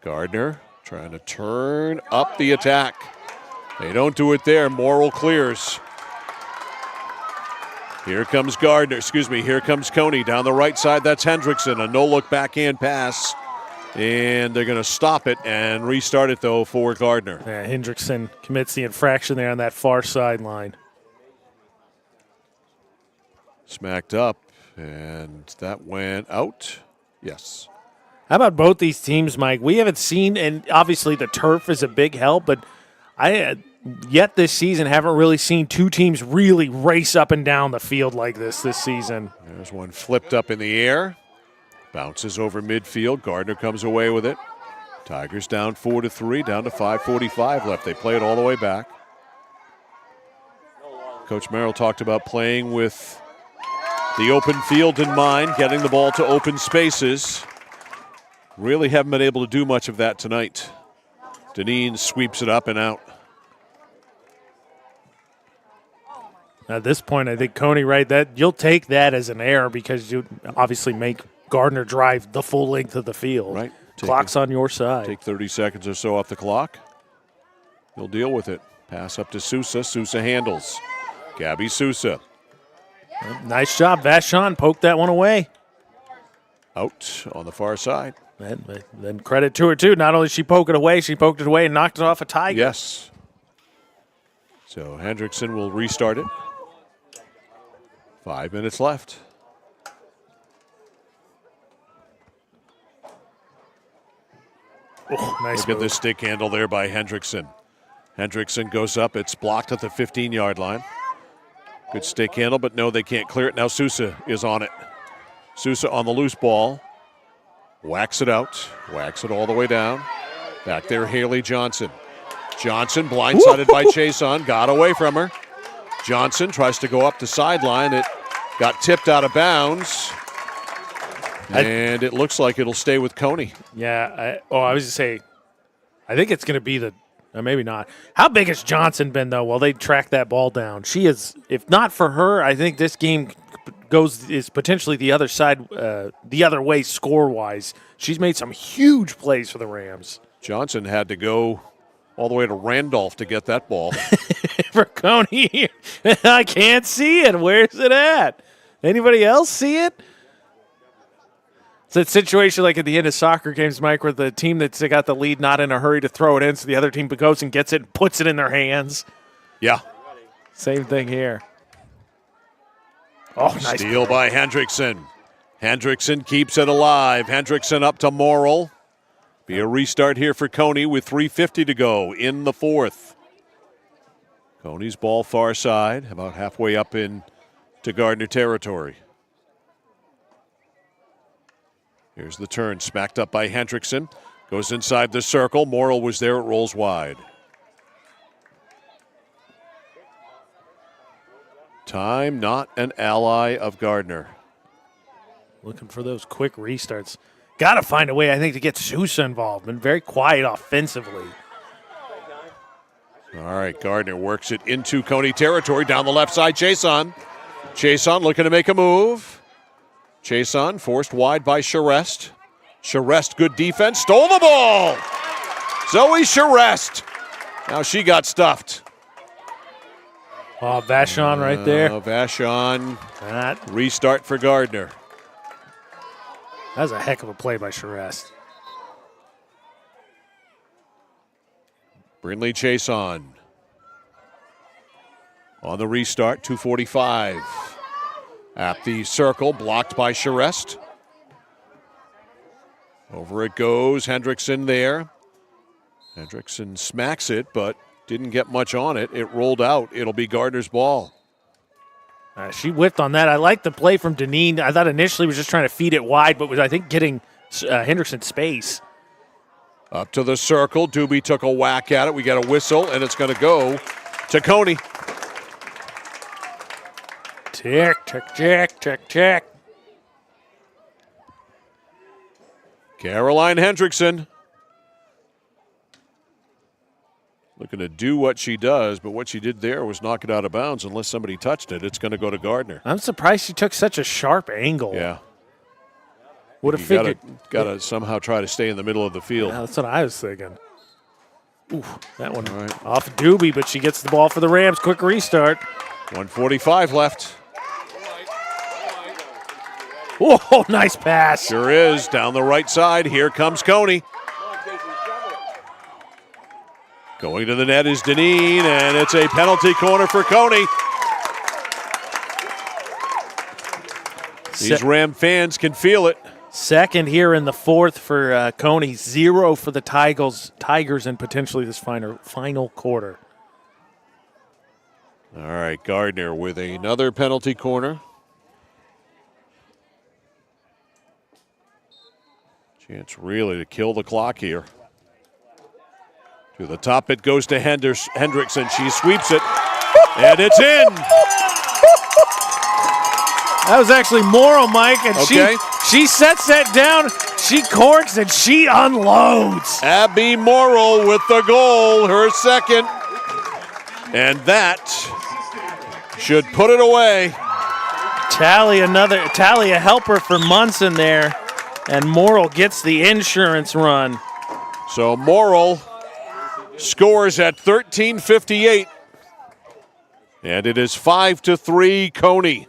Gardiner trying to turn up the attack. They don't do it there. Morrill clears. Here comes Gardiner. Here comes Cony down the right side. That's Hendrickson. A no-look backhand pass. And they're going to stop it and restart it, though, for Gardiner. Yeah, Hendrickson commits the infraction there on that far sideline. Smacked up, and that went out. Yes. How about both these teams, Mike? We haven't seen, and obviously the turf is a big help, but yet this season haven't really seen two teams really race up and down the field like this season. There's one flipped up in the air. Bounces over midfield. Gardiner comes away with it. Tigers down 4-3, down to 5:45 left. They play it all the way back. Coach Merrill talked about playing with the open field in mind, getting the ball to open spaces. Really haven't been able to do much of that tonight. Deneen sweeps it up and out. At this point, I think Cony, right, that you'll take that as an error because you obviously make Gardiner drive the full length of the field. Right. Clock's on your side. Take 30 seconds or so off the clock. He'll deal with it. Pass up to Sousa. Sousa handles. Gabby Sousa. Nice job. Vachon poked that one away. Out on the far side. And then credit to her, too. Not only did she poke it away, she poked it away and knocked it off a Tiger. Yes. So Hendrickson will restart it. 5 minutes left. Oh, nice Look move. at this stick handle there by Hendrickson. Hendrickson goes up. It's blocked at the 15-yard line. Good stick handle, but no, they can't clear it. Now Sousa is on it. Sousa on the loose ball. Whacks it out. Whacks it all the way down. Back there, Haley Johnson. Johnson blindsided by Chason. Got away from her. Johnson tries to go up the sideline. It got tipped out of bounds. And it looks like it'll stay with Cony. Yeah. I was going to say, I think it's going to be maybe not. How big has Johnson been, though, while they track that ball down? She is, if not for her, I think this game is potentially the other side, the other way score-wise. She's made some huge plays for the Rams. Johnson had to go all the way to Randolph to get that ball. For Cony, I can't see it. Where's it at? Anybody else see it? It's that situation like at the end of soccer games, Mike, where the team that's got the lead not in a hurry to throw it in, so the other team goes and gets it and puts it in their hands. Yeah. Same thing here. Oh, nice steal by Hendrickson. Hendrickson keeps it alive. Hendrickson up to Morrill. Be a restart here for Cony with 3:50 to go in the fourth. Cony's ball far side, about halfway up in to Gardiner territory. Here's the turn, smacked up by Hendrickson. Goes inside the circle. Morrill was there. It rolls wide. Time not an ally of Gardiner. Looking for those quick restarts. Got to find a way, I think, to get Sousa involved. Been very quiet offensively. All right, Gardiner works it into Cony territory. Down the left side, Chason. Chason looking to make a move. Chason forced wide by Charest. Charest, good defense, stole the ball. Zoe Charest. Now she got stuffed. Oh, Vachon right there. Vachon. Restart for Gardiner. That was a heck of a play by Charest. Brindley Chason. On the restart, 2:45. At the circle, blocked by Charest. Over it goes, Hendrickson there. Hendrickson smacks it, but didn't get much on it. It rolled out. It'll be Gardiner's ball. She whipped on that. I like the play from Deneen. I thought initially was just trying to feed it wide, but was, I think, getting Hendrickson space. Up to the circle. Doobie took a whack at it. We got a whistle, and it's going to go to Cony. Tick, tick, tick, tick, tick. Caroline Hendrickson. Looking to do what she does, but what she did there was knock it out of bounds. Unless somebody touched it, it's going to go to Gardiner. I'm surprised she took such a sharp angle. Yeah. Would have figured. Got to somehow try to stay in the middle of the field. Yeah, that's what I was thinking. Ooh, that one off Doobie, but she gets the ball for the Rams. Quick restart. 1:45 left. Oh, nice pass. Sure is. Down the right side. Here comes Cony. Going to the net is Deneen, and it's a penalty corner for Cony. These Ram fans can feel it. Second here in the fourth for Cony. 0 for the Tigers and potentially this final quarter. All right, Gardiner with another penalty corner. Chance really to kill the clock here. To the top it goes to Hendrickson. She sweeps it, and it's in. That was actually Morrill, Mike, and she sets that down. She corks and she unloads. Abby Morrill with the goal, her second. And that should put it away. Tally a helper for Munson there. And Morrill gets the insurance run. So Morrill scores at 13:58. And it is 5-3 Cony.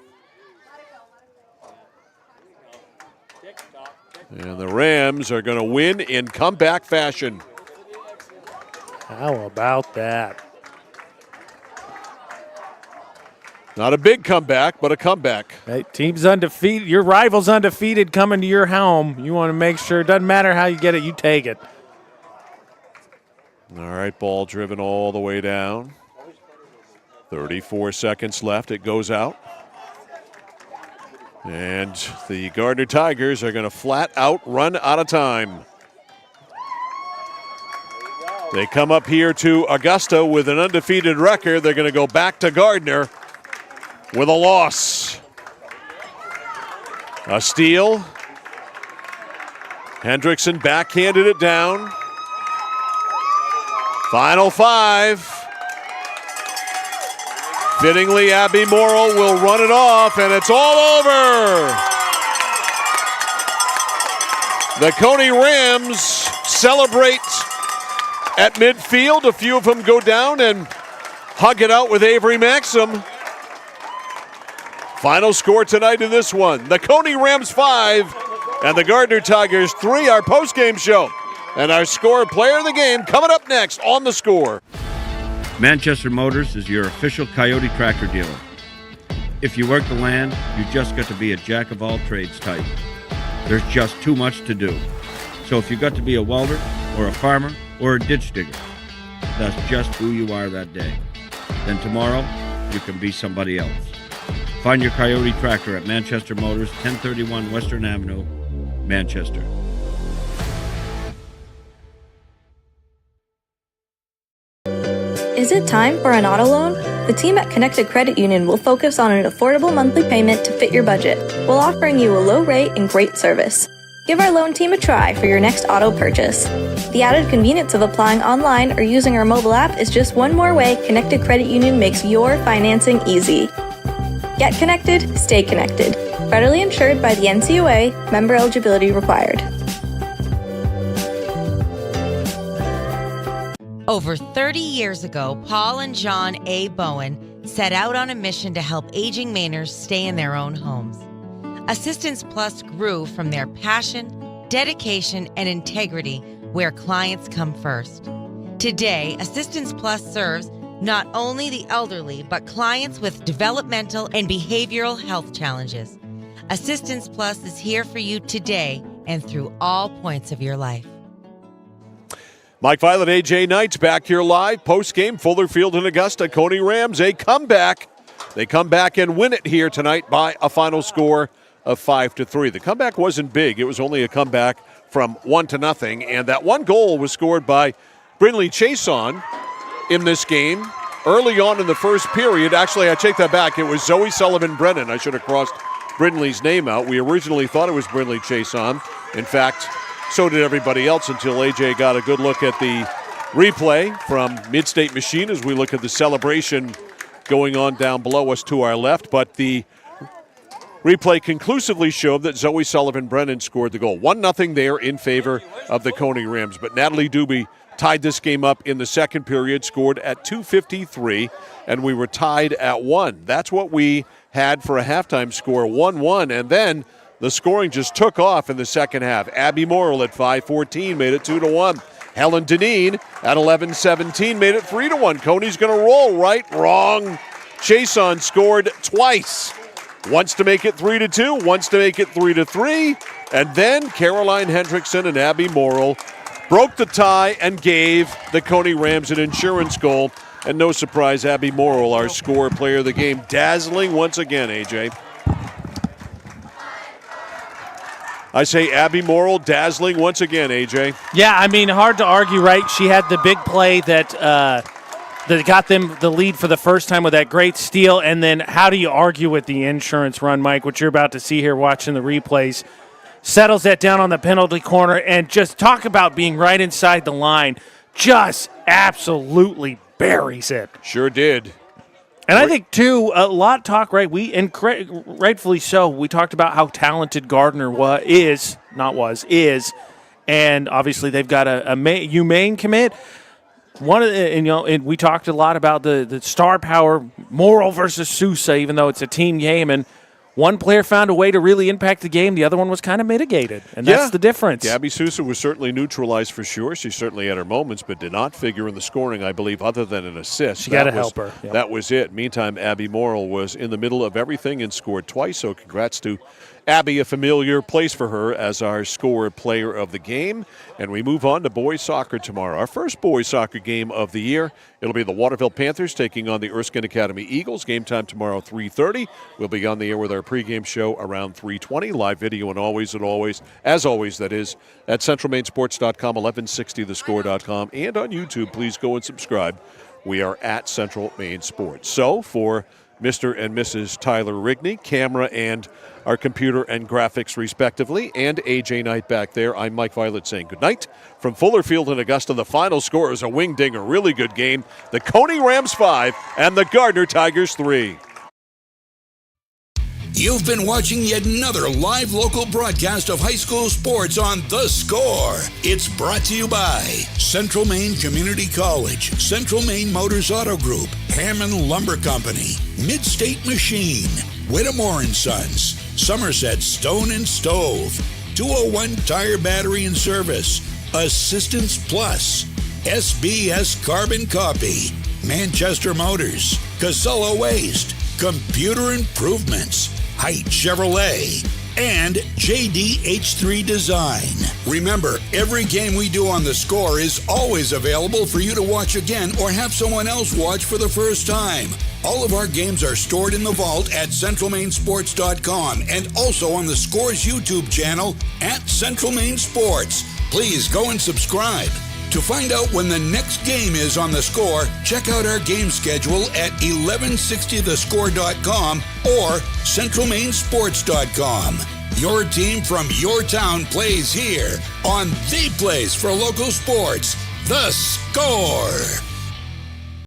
And the Rams are going to win in comeback fashion. How about that? Not a big comeback, but a comeback. Hey, team's undefeated. Your rival's undefeated coming to your home. You want to make sure, it doesn't matter how you get it, you take it. All right, ball driven all the way down. 34 seconds left. It goes out. And the Gardiner Tigers are going to flat out run out of time. They come up here to Augusta with an undefeated record. They're going to go back to Gardiner with a loss. A steal. Hendrickson backhanded it down. Final 5. Fittingly, Abby Morrill will run it off, and it's all over. The Cony Rams celebrate at midfield. A few of them go down and hug it out with Avery Maxim. Final score tonight in this one. The Cony Rams 5 and the Gardiner Tigers 3. Our postgame show and our score player of the game coming up next on The Score. Manchester Motors is your official Coyote tractor dealer. If you work the land, you just got to be a jack of all trades type. There's just too much to do. So if you got to be a welder or a farmer or a ditch digger, that's just who you are that day. Then tomorrow, you can be somebody else. Find your Coyote tractor at Manchester Motors, 1031 Western Avenue, Manchester. Is it time for an auto loan? The team at Connected Credit Union will focus on an affordable monthly payment to fit your budget, while offering you a low rate and great service. Give our loan team a try for your next auto purchase. The added convenience of applying online or using our mobile app is just one more way Connected Credit Union makes your financing easy. Get connected, stay connected. Federally insured by the NCUA, member eligibility required. Over 30 years ago, Paul and John A. Bowen set out on a mission to help aging Mainers stay in their own homes. Assistance Plus grew from their passion, dedication, and integrity where clients come first. Today, Assistance Plus serves not only the elderly, but clients with developmental and behavioral health challenges. Assistance Plus is here for you today and through all points of your life. Mike Violet, AJ Knights back here live. Post-game, Fuller Field in Augusta. Cony Rams, a comeback. They come back and win it here tonight by a final score of 5-3. The comeback wasn't big. It was only a comeback from 1-0. And that one goal was scored by Brinley Chason in this game early on in the first period. Actually, I take that back. It was Zoe Sullivan-Brennan. I should have crossed Brinley's name out. We originally thought it was Brinley Chason. In fact, so did everybody else until AJ got a good look at the replay from Mid-State Machine as we look at the celebration going on down below us to our left. But the replay conclusively showed that Zoe Sullivan-Brennan scored the goal. 1-0 there in favor of the Cony Rams. But Natalie Doobie tied this game up in the second period, scored at 2:53, and we were tied at 1. That's what we had for a halftime score, 1-1, and then the scoring just took off in the second half. Abby Morrill at 5:14 made it 2-1. Helen Deneen at 11:17 made it 3-1. Cony's going to roll, right? Wrong. Chason scored twice. Once to make it 3-2, once to make it 3-3, and then Caroline Hendrickson and Abby Morrill broke the tie and gave the Cony Rams an insurance goal. And no surprise, Abby Morrill, our scorer player of the game, dazzling once again, AJ. I say Abby Morrill dazzling once again, AJ. Yeah, I mean, hard to argue, right? She had the big play that got them the lead for the first time with that great steal, and then how do you argue with the insurance run, Mike, what you're about to see here watching the replays? Settles that down on the penalty corner, and just talk about being right inside the line. Just absolutely buries it. Sure did. And I think, too, a lot of talk, right? Rightfully so. We talked about how talented Gardiner is, and obviously they've got a humane commit. And we talked a lot about the star power, Morrill versus Sousa, even though it's a team game, and one player found a way to really impact the game. The other one was kind of mitigated, and that's the difference. Gabby Sousa was certainly neutralized for sure. She certainly had her moments, but did not figure in the scoring, I believe, other than an assist. She got to help her. Yep. That was it. Meantime, Abby Morrill was in the middle of everything and scored twice, so congrats to Abby, a familiar place for her as our scorer player of the game. And we move on to boys soccer tomorrow. Our first boys soccer game of the year. It'll be the Waterville Panthers taking on the Erskine Academy Eagles. Game time tomorrow, 3:30. We'll be on the air with our pregame show around 3:20. Live video and as always, that is, at centralmainsports.com, 1160thescore.com, and on YouTube. Please go and subscribe. We are at Central Maine Sports. So for Mr. and Mrs. Tyler Rigney, camera and our computer and graphics respectively, and AJ Knight back there, I'm Mike Violet saying good night from Fuller Field in Augusta. The final score is a wing dinger, really good game. The Cony Rams 5 and the Gardiner Tigers 3. You've been watching yet another live local broadcast of high school sports on The Score. It's brought to you by Central Maine Community College, Central Maine Motors Auto Group, Hammond Lumber Company, Mid-State Machine, Whittemore & Sons, Somerset Stone and Stove, 201 Tire Battery and Service, Assistance Plus, SBS Carbon Copy, Manchester Motors, Casella Waste, Computer Improvements, Height Chevrolet, and JDH3 Design. Remember, every game we do on The Score is always available for you to watch again or have someone else watch for the first time. All of our games are stored in the vault at centralmainsports.com and also on The Score's YouTube channel at Central Maine Sports. Please go and subscribe. To find out when the next game is on The Score, check out our game schedule at 1160thescore.com or centralmainsports.com. Your team from your town plays here on the place for local sports, The Score.